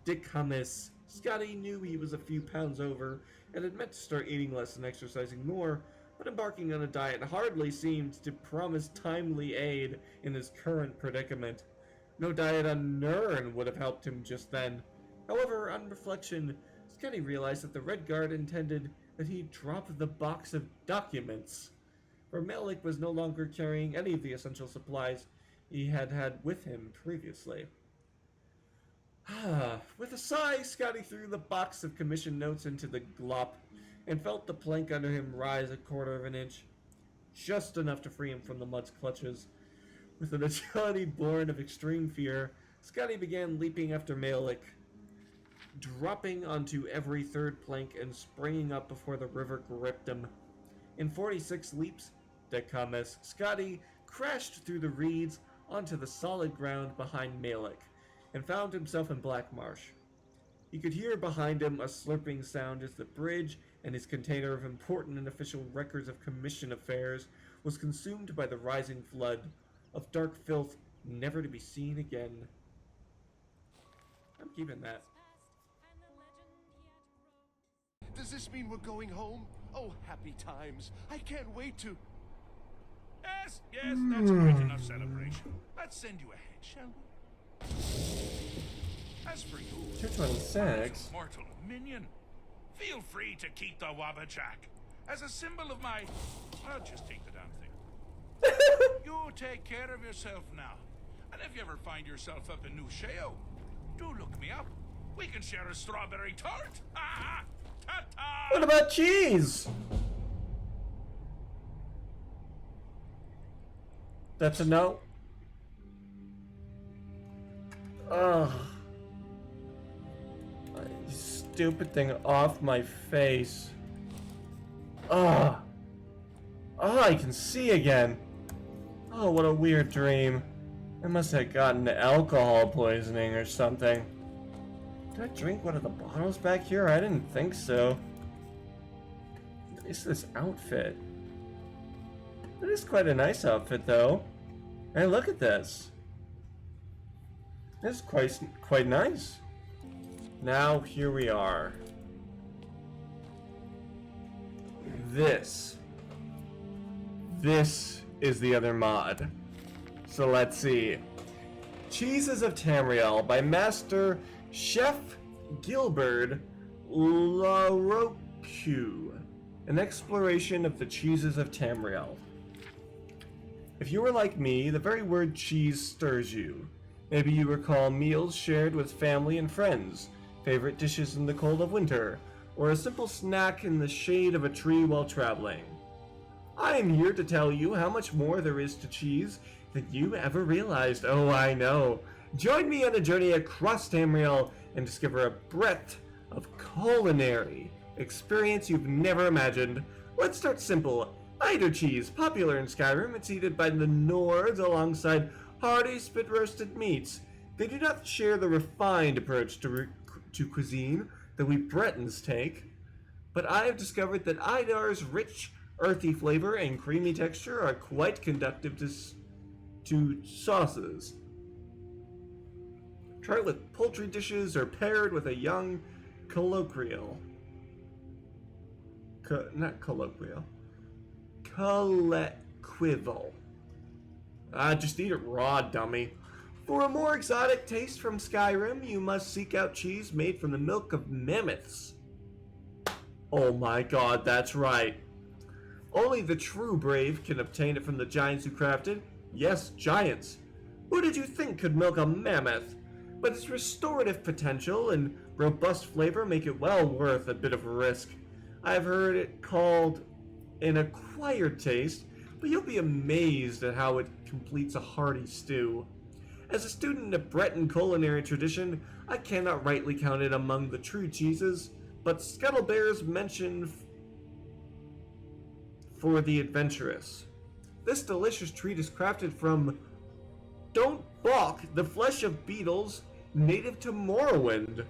A: Dick hummus. Scotty knew he was a few pounds over and had meant to start eating less and exercising more, but embarking on a diet hardly seemed to promise timely aid in his current predicament. No diet on Nern would have helped him just then. However, on reflection, Scotty realized that the Red Guard intended that he drop the box of documents, for Malik was no longer carrying any of the essential supplies he had had with him previously. With a sigh, Scotty threw the box of commission notes into the glop and felt the plank under him rise a quarter of an inch, just enough to free him from the mud's clutches. With an agility born of extreme fear, Scotty began leaping after Malik, dropping onto every third plank and springing up before the river gripped him. In 46 leaps, Scotty crashed through the reeds onto the solid ground behind Malik, and found himself in Black Marsh. He could hear behind him a slurping sound as the bridge and his container of important and official records of commission affairs was consumed by the rising flood of dark filth never to be seen again. I'm keeping that.
H: Does this mean we're going home? Oh, happy times. I can't wait to...
I: Yes, that's great enough celebration. Let's send you ahead, shall we? As for you,
A: 226.
I: mortal minion, feel free to keep the Wabbajack as a symbol of my... I'll just take the damn thing. You take care of yourself now. And if you ever find yourself up in New Sheo, do look me up. We can share a strawberry tart. Ta-ta!
A: What about cheese? That's a no. Ugh. Stupid thing off my face. Ugh. Oh, I can see again. Oh, what a weird dream. I must have gotten alcohol poisoning or something. Did I drink one of the bottles back here? I didn't think so. What is this outfit? It is quite a nice outfit, though. Hey, look at this. This is quite nice. Now, here we are. This is the other mod. So let's see. Cheeses of Tamriel by Master Chef Gilbert LaRoque. An exploration of the cheeses of Tamriel. If you are like me, the very word cheese stirs you. Maybe you recall meals shared with family and friends, favorite dishes in the cold of winter, or a simple snack in the shade of a tree while traveling. I am here to tell you how much more there is to cheese than you ever realized. Oh, I know. Join me on a journey across Tamriel and discover a breadth of culinary experience you've never imagined. Let's start simple. Eider cheese, popular in Skyrim, it's eaten by the Nords alongside hearty spit-roasted meats. They do not share the refined approach to cuisine that we Bretons take, but I have discovered that Eidar's rich, earthy flavor and creamy texture are quite conducive to sauces. Try it with poultry dishes or paired with a young colloquial. Not colloquial. Colloquial. Just eat it raw, dummy. For a more exotic taste from Skyrim, you must seek out cheese made from the milk of mammoths. Oh my god, that's right. Only the true brave can obtain it from the giants who crafted. Yes, giants. Who did you think could milk a mammoth? But its restorative potential and robust flavor make it well worth a bit of a risk. I've heard it called an acquired taste, but you'll be amazed at how it completes a hearty stew. As a student of Breton culinary tradition, I cannot rightly count it among the true cheeses, but Scuttlebear's mention for the adventurous. This delicious treat is crafted from, don't balk, the flesh of beetles native to Morrowind.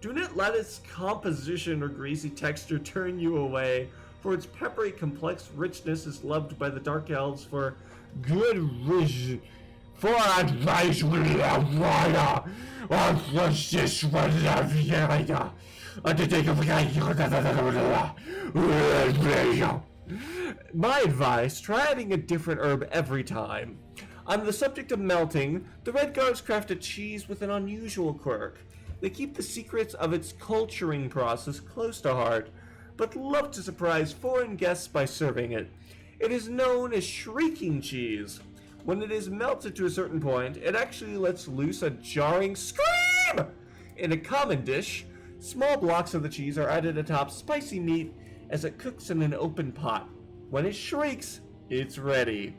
A: Do not let its composition or greasy texture turn you away, for its peppery, complex richness is loved by the Dark Elves for good reason. For advice we have water, or flush this one of the My advice, try adding a different herb every time. On the subject of melting, the Red Guards craft a cheese with an unusual quirk. They keep the secrets of its culturing process close to heart, but love to surprise foreign guests by serving it. It is known as shrieking cheese. When it is melted to a certain point, it actually lets loose a jarring scream! In a common dish, small blocks of the cheese are added atop spicy meat as it cooks in an open pot. When it shrieks, it's ready.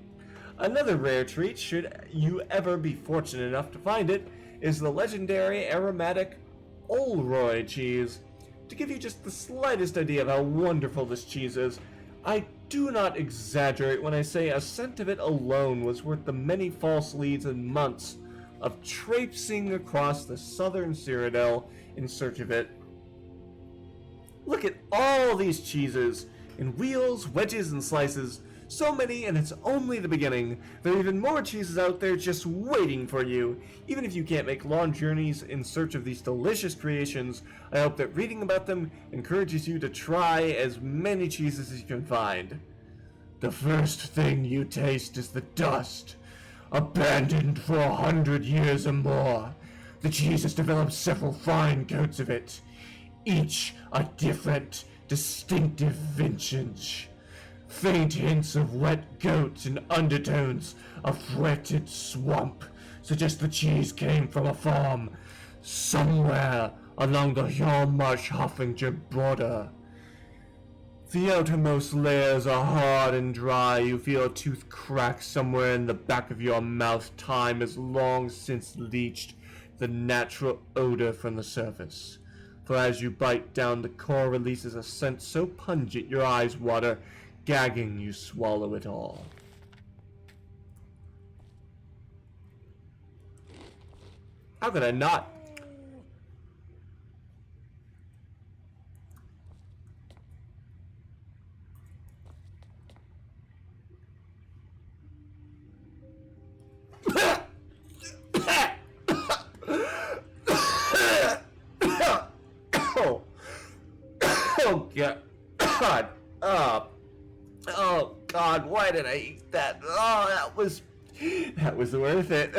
A: Another rare treat, should you ever be fortunate enough to find it, is the legendary aromatic Olroy cheese. To give you just the slightest idea of how wonderful this cheese is, I do not exaggerate when I say a scent of it alone was worth the many false leads and months of traipsing across the southern Cyrodiil in search of it. Look at all these cheeses, in wheels, wedges, and slices. So many, and it's only the beginning. There are even more cheeses out there just waiting for you. Even if you can't make long journeys in search of these delicious creations, I hope that reading about them encourages you to try as many cheeses as you can find. The first thing you taste is the dust. Abandoned for 100 years or more, the cheese has developed several fine coats of it, each a different, distinctive vintage. Faint hints of wet goat and undertones of wetted swamp suggest the cheese came from a farm somewhere along the Hjalmarsh-Hoffinger border. The outermost layers are hard and dry. You feel a tooth crack somewhere in the back of your mouth. Time has long since leached the natural odor from the surface. For as you bite down, the core releases a scent so pungent your eyes water. Gagging, you swallow it all. How could I not? Oh, oh God, why did I eat that? Oh, that was worth it.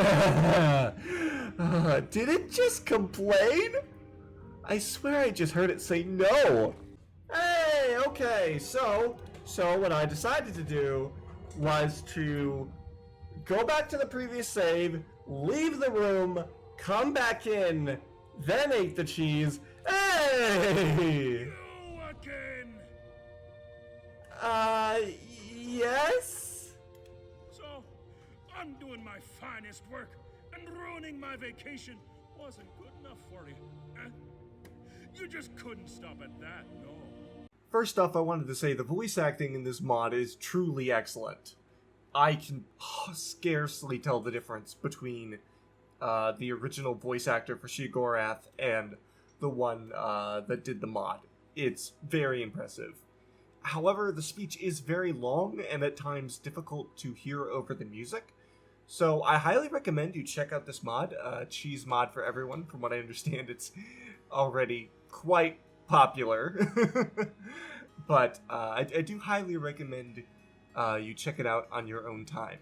A: Did it just complain? I swear I just heard it say no. Hey, okay, so what I decided to do was to go back to the previous save, leave the room, come back in, then ate the cheese. Hey!
I: You again!
A: Yes?
I: So, I'm doing my finest work, and ruining my vacation wasn't good enough for you, huh? You just couldn't stop at that, no.
A: First off, I wanted to say the voice acting in this mod is truly excellent. I can scarcely tell the difference between the original voice actor for Sheogorath and the one that did the mod. It's very impressive. However, the speech is very long and at times difficult to hear over the music. So I highly recommend you check out this mod, Cheese Mod for Everyone. From what I understand, it's already quite popular. But I do highly recommend you check it out on your own time.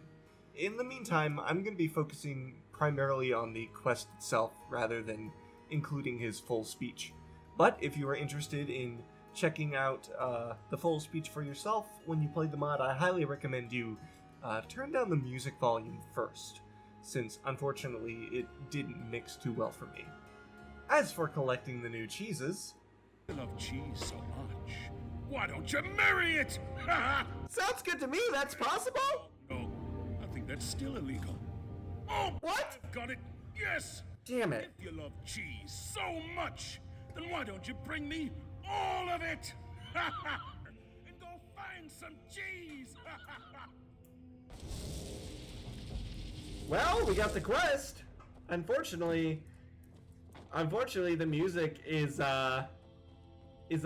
A: In the meantime, I'm going to be focusing primarily on the quest itself rather than including his full speech. But if you are interested in checking out the full speech for yourself when you play the mod, I highly recommend you turn down the music volume first, since unfortunately it didn't mix too well for me. As for collecting the new cheeses...
I: I love cheese so much. Why don't you marry it?
A: Sounds good to me, that's possible?
I: No, I think that's still illegal. Oh,
A: what?
I: I've got it, yes!
A: Damn it.
I: If you love cheese so much, then why don't you bring me all of it? And go find some cheese!
A: Well, we got the quest. Unfortunately, the music was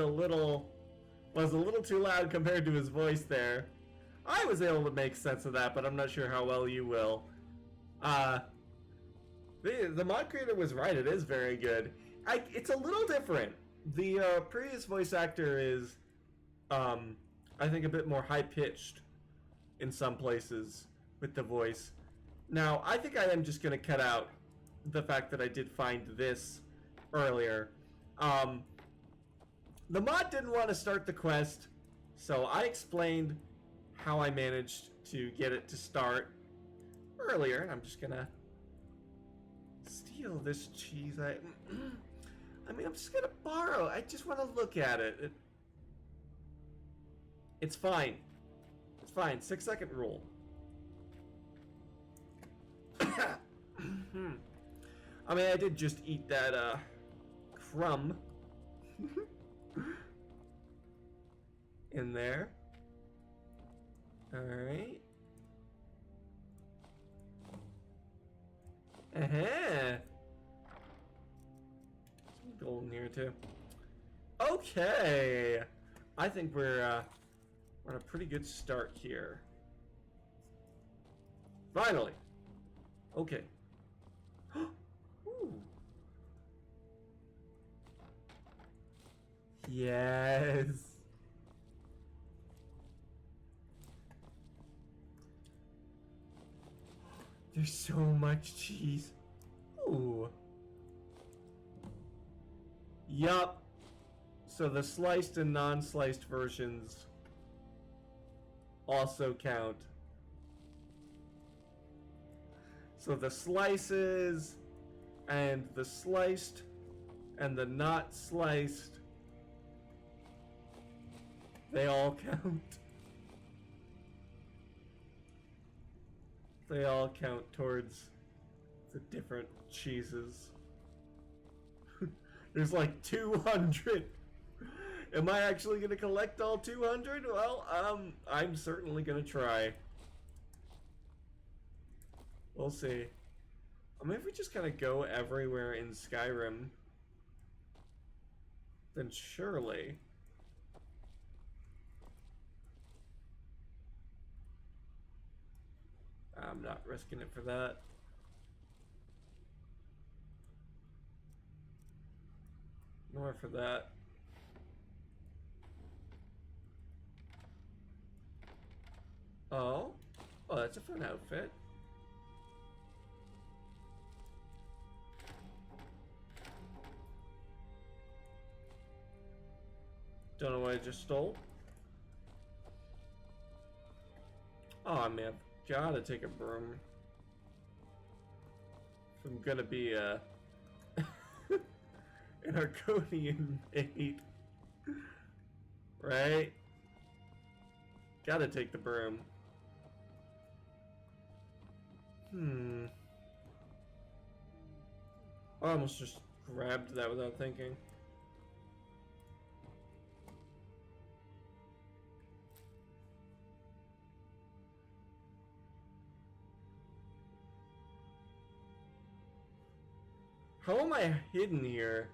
A: a little too loud compared to his voice there. I was able to make sense of that, but I'm not sure how well you will. The mod creator was right. It is very good. It's a little different. The previous voice actor is, I think, a bit more high-pitched in some places with the voice. Now, I think I am just going to cut out the fact that I did find this earlier. The mod didn't want to start the quest, so I explained how I managed to get it to start earlier, and I'm just going to steal this cheese. I mean, I'm just going to borrow. I just want to look at it. It's fine. It's fine. 6-second rule. I mean, I did just eat that crumb in there. Alright. Some gold in here too. Okay. I think we're on a pretty good start here. Finally. Okay. Ooh. Yes. There's so much cheese. Ooh. Yup. So the sliced and non-sliced versions also count. So the slices and the sliced and the not sliced, they all count. They all count towards the different cheeses. There's like 200. Am I actually gonna collect all 200? Well, I'm certainly gonna try. We'll see. I mean, if we just kind of go everywhere in Skyrim, then surely. I'm not risking it for that. Nor for that. Oh. Oh, that's a fun outfit. Don't know what I just stole. Oh, I may have gotta take a broom. If I'm gonna be an Argonian Maid. Right? Gotta take the broom. I almost just grabbed that without thinking. How am I hidden here?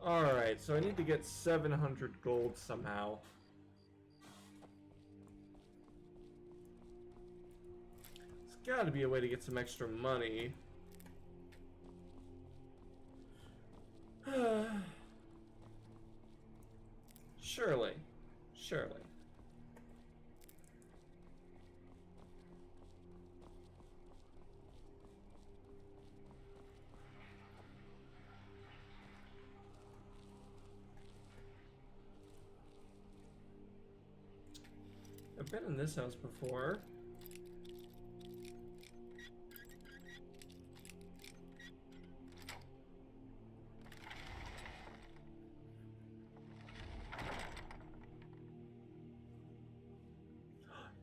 A: Alright, so I need to get 700 gold somehow. There's gotta be a way to get some extra money. Surely. Surely. I've been in this house before.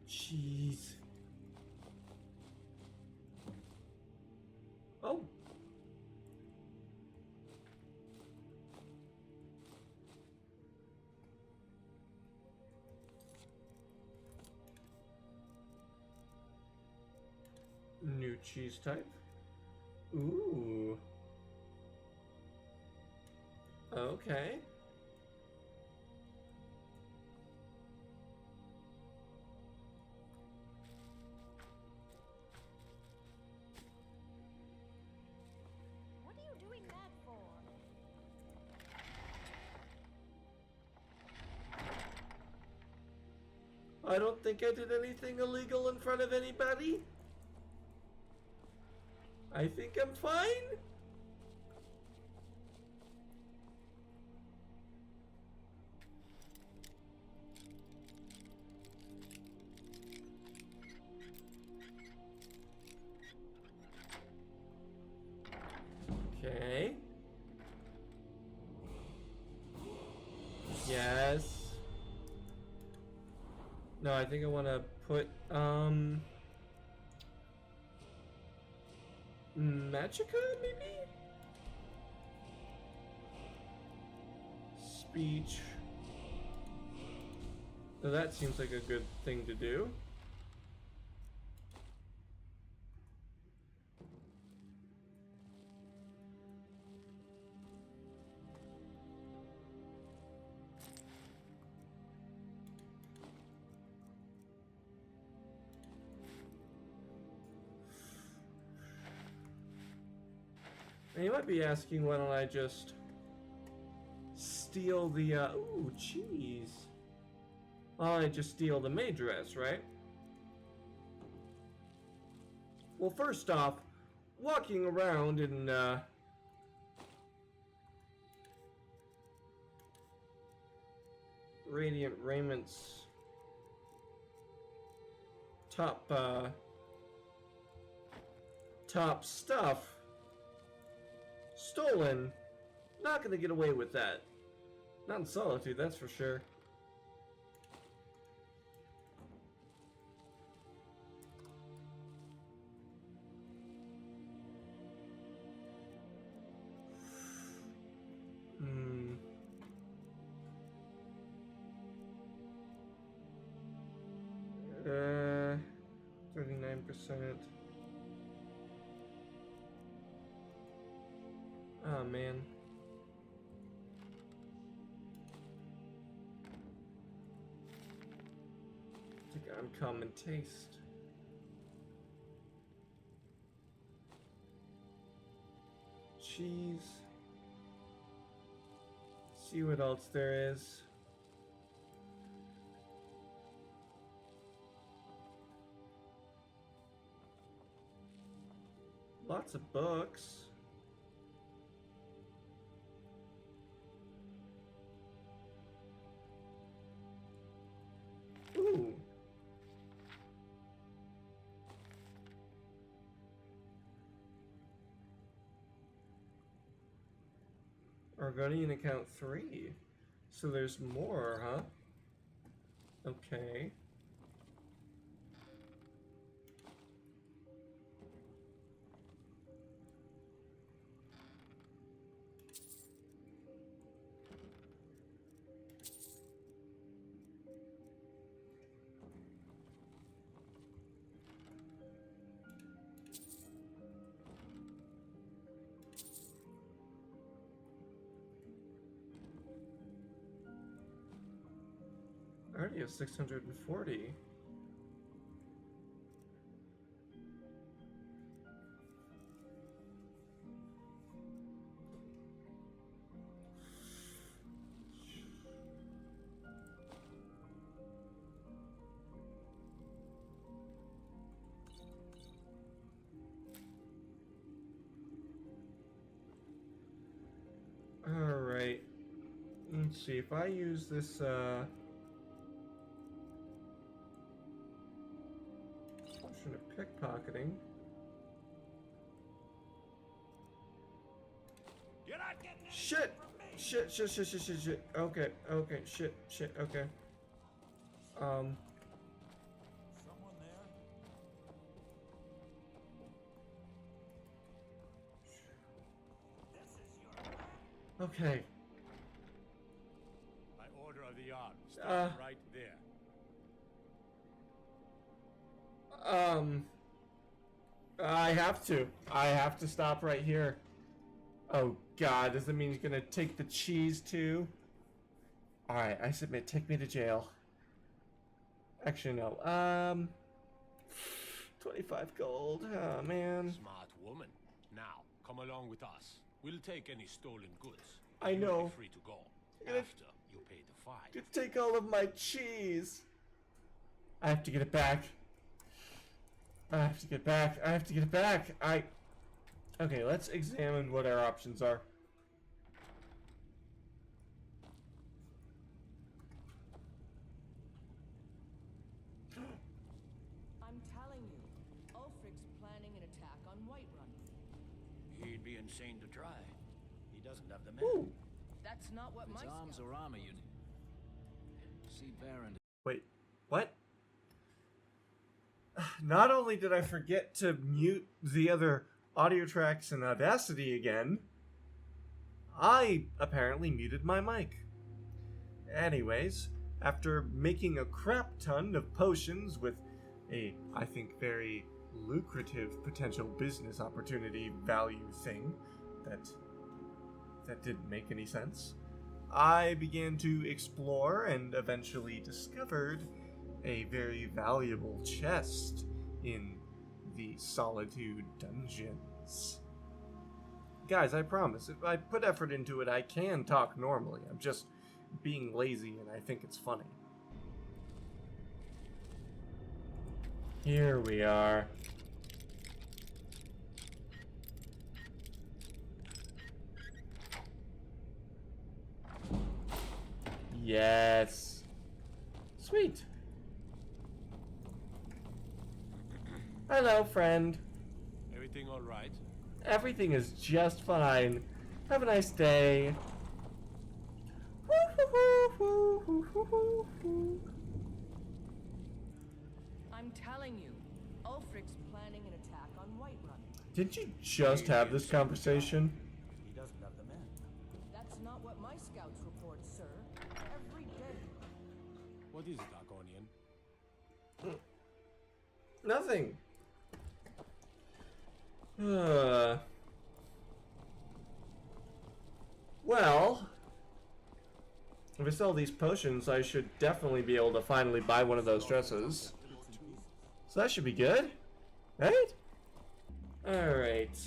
A: Jeez. Oh. New cheese type. Ooh. Okay.
C: What are you doing that for?
A: I don't think I did anything illegal in front of anybody. I think I'm fine. Okay. Yes. No, I think I want to put, Magica, maybe? Speech. So that seems like a good thing to do. And you might be asking, why don't I just steal the, ooh, cheese. Well, I just steal the maid dress, right? Well, first off, walking around in, Radiant Raiment top stuff stolen. Not gonna get away with that. Not in Solitude, that's for sure. Hmm. 39%. Oh man. I think uncommon taste. Cheese. See what else there is. Lots of books. Ooh. Argonian account 3. So there's more, huh? Okay. I already have 640. Alright. Let's see, if I use this, extortion or pickpocketing.
H: You're not getting anything
A: Shit!
H: from me.
A: Shit. Okay, shit, okay.
H: Someone there? This is your man.
A: Okay.
F: By order of the Yard. Stop right there.
A: I have to stop right here. Oh god, does that mean he's gonna take the cheese too? Alright, I submit, take me to jail. Actually, no. 25 gold. Oh, man.
F: Smart woman. Now, come along with us. We'll take any stolen goods.
A: I
F: You'll
A: know.
F: be free to go.
A: gonna-
F: After you pay the fine.
A: You take all of my cheese. I have to get it back. Okay, let's examine what our options are.
E: I'm telling you, Ulfric's planning an attack on Whiterun.
G: He'd be insane to try. He doesn't have the men.
A: Ooh.
E: That's not what my
G: His arms
E: scouts-
G: or armor unit. See Baron.
A: Wait, what? Not only did I forget to mute the other audio tracks in Audacity again, I apparently muted my mic. Anyways, after making a crap ton of potions with a, I think, very lucrative potential business opportunity value thing that didn't make any sense, I began to explore and eventually discovered a very valuable chest in the Solitude Dungeons. Guys, I promise, if I put effort into it, I can talk normally. I'm just being lazy and I think it's funny. Here we are. Yes. Sweet. Hello, friend.
F: Everything all right?
A: Everything is just fine. Have a nice day.
E: I'm telling you, Ulfric's planning an attack on Whiterun.
A: Didn't you just have this conversation?
G: He doesn't have the men.
E: That's not what my scouts report, sir. Every day.
F: What is it, Argonian?
A: Nothing. Well, if I sell these potions, I should definitely be able to finally buy one of those dresses. So that should be good, right? Alright.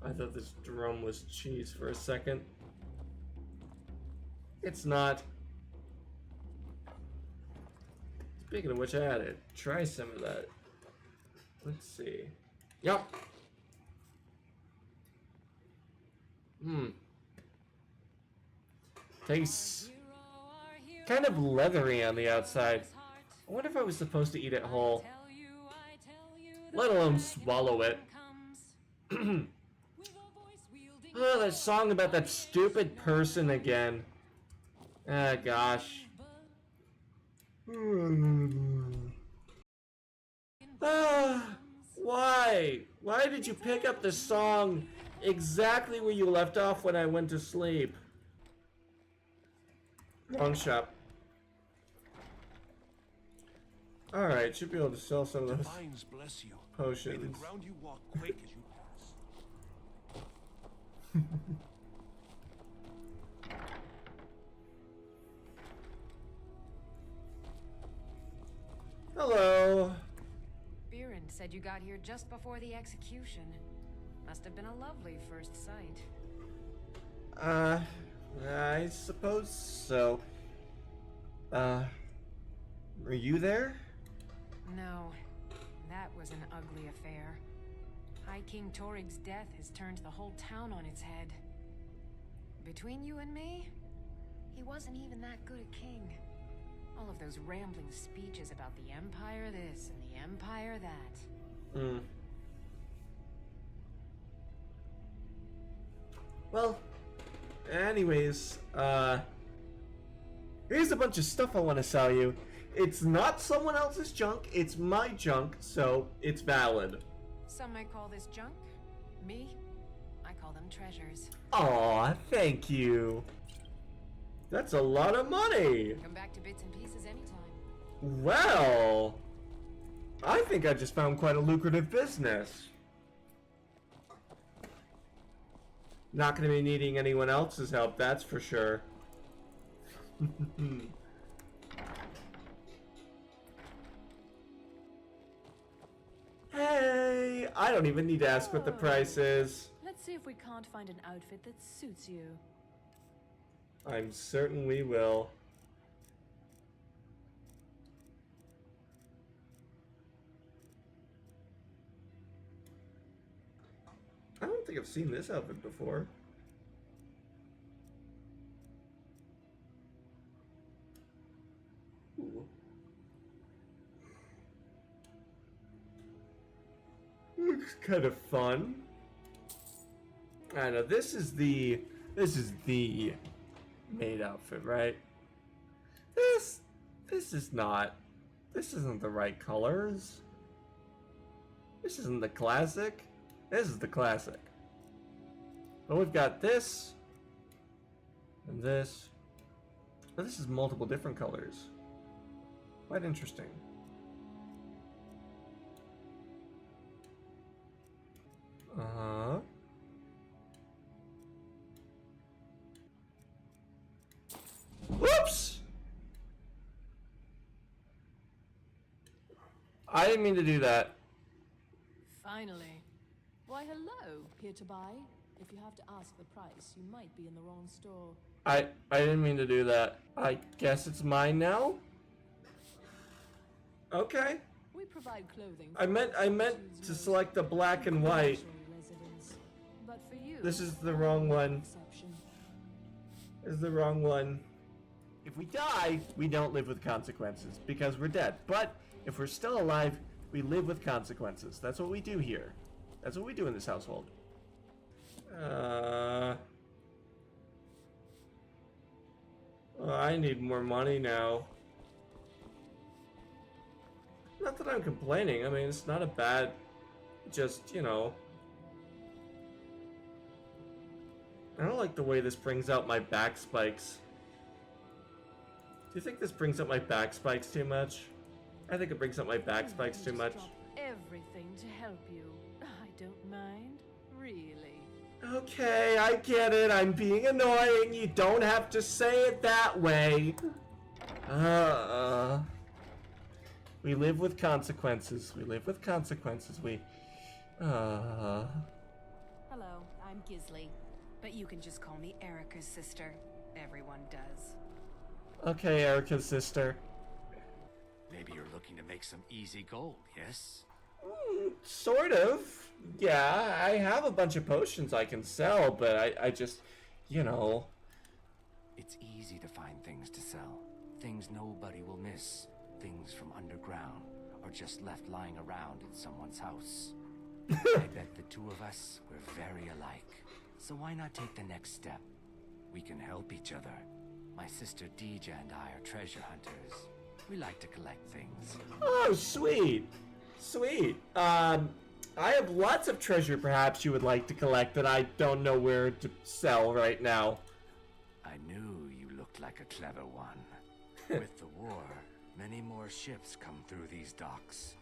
A: I thought this drum was cheese for a second. It's not. Speaking of which, I had to try some of that. Let's see. Yup. Tastes kind of leathery on the outside. I wonder if I was supposed to eat it whole. Let alone swallow it. Oh, that song about that stupid person again. Ah, gosh. Why? Why did you pick up the song exactly where you left off when I went to sleep? Wrong shop. Alright, should be able to sell some of those
H: Divines bless you. May the
A: potions.
H: ground you walk quake as you pass.
A: Hello.
B: Biren said you got here just before the execution. Must have been a lovely first sight.
A: I suppose so. Were you there?
B: No, that was an ugly affair. High King Torig's death has turned the whole town on its head. Between you and me, he wasn't even that good a king. All of those rambling speeches about the Empire this and the Empire that.
A: Well, anyways, here's a bunch of stuff I want to sell you. It's not someone else's junk, it's my junk, so it's valid.
B: Some might call this junk. Me, I call them treasures.
A: Aw, thank you. That's a lot of money.
B: Come back to bits and pieces anytime.
A: Well, I think I just found quite a lucrative business. Not going to be needing anyone else's help, that's for sure. Hey, I don't even need to ask what the price is.
E: Let's see if we can't find an outfit that suits you.
A: I'm certain we will. I don't think I've seen this outfit before. Ooh. Looks kind of fun. I know this is the maid outfit, right? This isn't the right colors. This isn't the classic. This is the classic. But we've got this and this. Oh, this is multiple different colors. Quite interesting. Uh-huh. Whoops! I didn't mean to do that.
E: Finally. Why, hello. Here to buy? If you have to ask the price, you might be in the wrong store.
A: I didn't mean to do that. I guess it's mine now? Okay.
E: We provide clothing.
A: I meant to select the black and white.
E: But for you,
A: This is the wrong one. This is the wrong one. If we die, we don't live with consequences because we're dead. But if we're still alive, we live with consequences. That's what we do here. That's what we do in this household. Well, I need more money now. Not that I'm complaining. I mean, it's not a bad... Just, you know... I don't like the way this brings out my back spikes. Do you think this brings up my back spikes too much? I think it brings up my back spikes too much.
E: Everything to help you. I don't mind, really.
A: Okay, I get it. I'm being annoying. You don't have to say it that way. We live with consequences. We live with consequences.
B: Hello, I'm Gisley. But you can just call me Erica's sister. Everyone does.
A: Okay, Erica's sister.
F: Maybe you're looking to make some easy gold, yes?
A: Sort of. Yeah, I have a bunch of potions I can sell, but I just, you know...
J: It's easy to find things to sell. Things nobody will miss. Things from underground, or just left lying around in someone's house. I bet the two of us, we're very alike. So why not take the next step? We can help each other. My sister Deja and I are treasure hunters. We like to collect things.
A: Oh, sweet. Sweet. I have lots of treasure perhaps you would like to collect that I don't know where to sell right now.
J: I knew you looked like a clever one. With the war, many more ships come through these docks,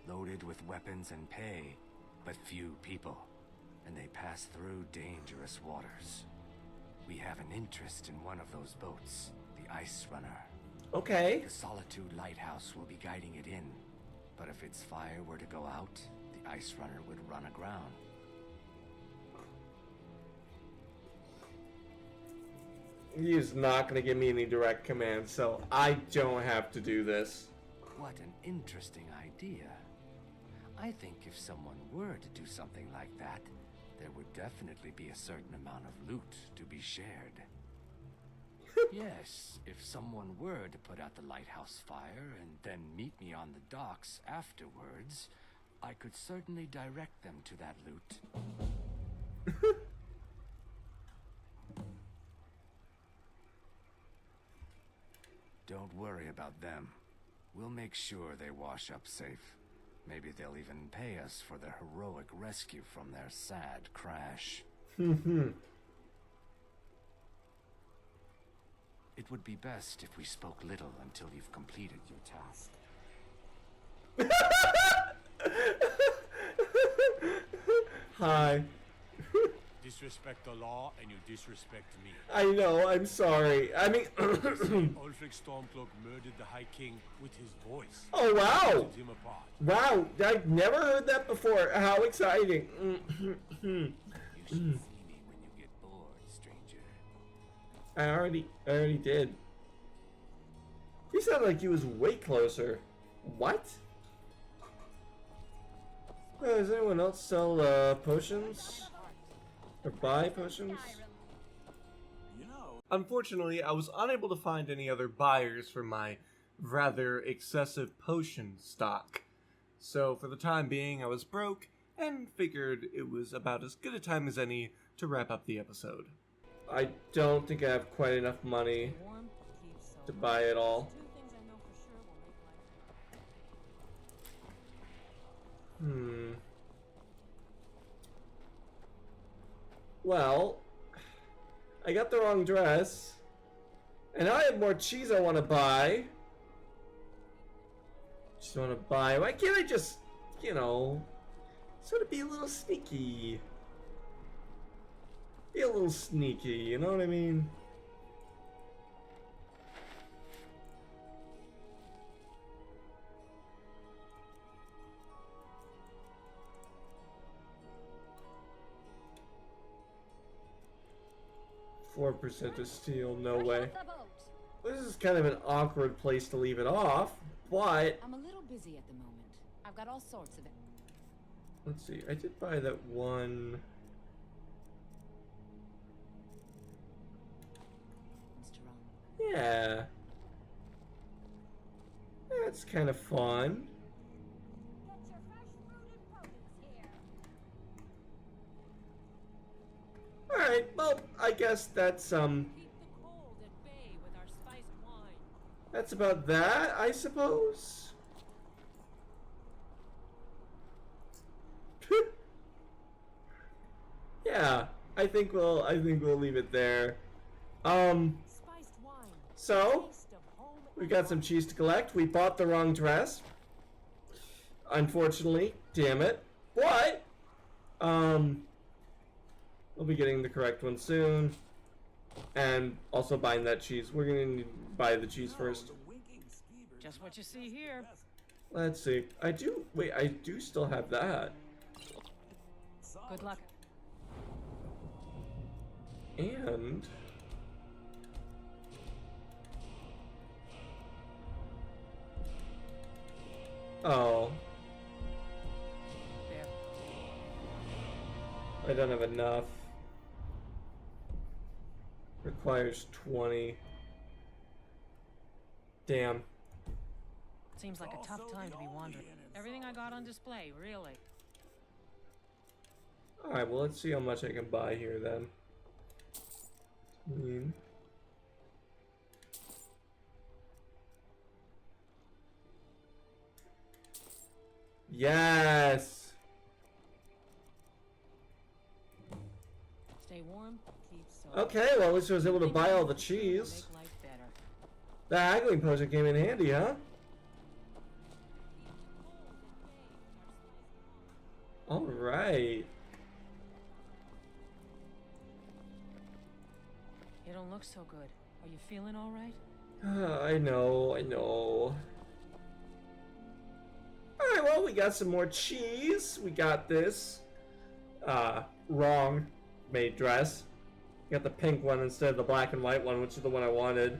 J: loaded with weapons and pay, but few people. And they pass through dangerous waters. We have an interest in one of those boats, the Ice Runner.
A: Okay.
J: The Solitude Lighthouse will be guiding it in. But if its fire were to go out, the Ice Runner would run aground.
A: He's not going to give me any direct commands, so I don't have to do this.
J: What an interesting idea. I think if someone were to do something like that, there would definitely be a certain amount of loot to be shared. Yes, if someone were to put out the lighthouse fire and then meet me on the docks afterwards, I could certainly direct them to that loot. Don't worry about them. We'll make sure they wash up safe. Maybe they'll even pay us for their heroic rescue from their sad crash. It would be best if we spoke little until you've completed your task.
A: Hi.
D: Disrespect the law and you disrespect me.
A: I know, I'm sorry. I mean...
D: Ulfric Stormcloak murdered the High King with his voice.
A: Oh, wow!
D: Pulled him apart.
A: Wow, I've never heard that before. How exciting.
J: You should see me when you get bored, stranger.
A: I already did. He sounded like he was way closer. What? Does anyone else sell potions? Or buy potions? Unfortunately, I was unable to find any other buyers for my rather excessive potion stock. So for the time being, I was broke and figured it was about as good a time as any to wrap up the episode. I don't think I have quite enough money to buy it all. Well, I got the wrong dress, and now I have more cheese I want to buy. Why can't I just, you know, sort of be a little sneaky? Be a little sneaky, you know what I mean? 4% of steel, no way. This is kind of an awkward place to leave it off, but...
B: I'm a little busy at the moment. I've got all sorts of it.
A: Let's see, I did buy that one... Yeah. That's kind of fun. Alright, well, I guess that's, that's about that, I suppose. Yeah, I think we'll leave it there. So, we got some cheese to collect. We bought the wrong dress. Unfortunately, damn it. But, we'll be getting the correct one soon. And also buying that cheese. We're gonna need to buy the cheese first.
B: Just what you see here.
A: Let's see. I do still have that.
B: Good luck.
A: And... oh.
B: There.
A: I don't have enough. Requires 20. Damn.
B: Seems like a tough time to be wandering. Everything I got on display, really.
A: Alright, well, let's see how much I can buy here then. Yes!
B: Stay warm, keep sober.
A: Okay, well, at least I was able to buy all the cheese.
B: Make life better.
A: The haggling potion came in handy, huh? Alright.
B: You don't look so good. Are you feeling all right?
A: I know. Alright, well, we got some more cheese. We got this wrong maid dress. We got the pink one instead of the black and white one, which is the one I wanted.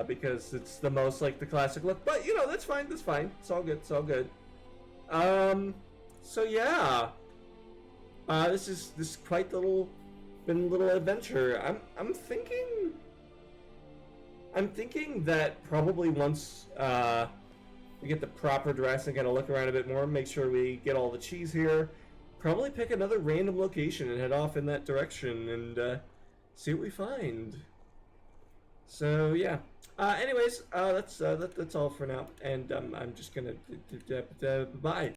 A: Because it's the most like the classic look. But, you know, that's fine. It's all good. So yeah. this is quite the been a little adventure. I'm thinking that probably once we get the proper dress and kind of look around a bit more, make sure we get all the cheese here, probably pick another random location and head off in that direction and see what we find. So yeah. Anyways, that's all for now, and I'm just gonna bye.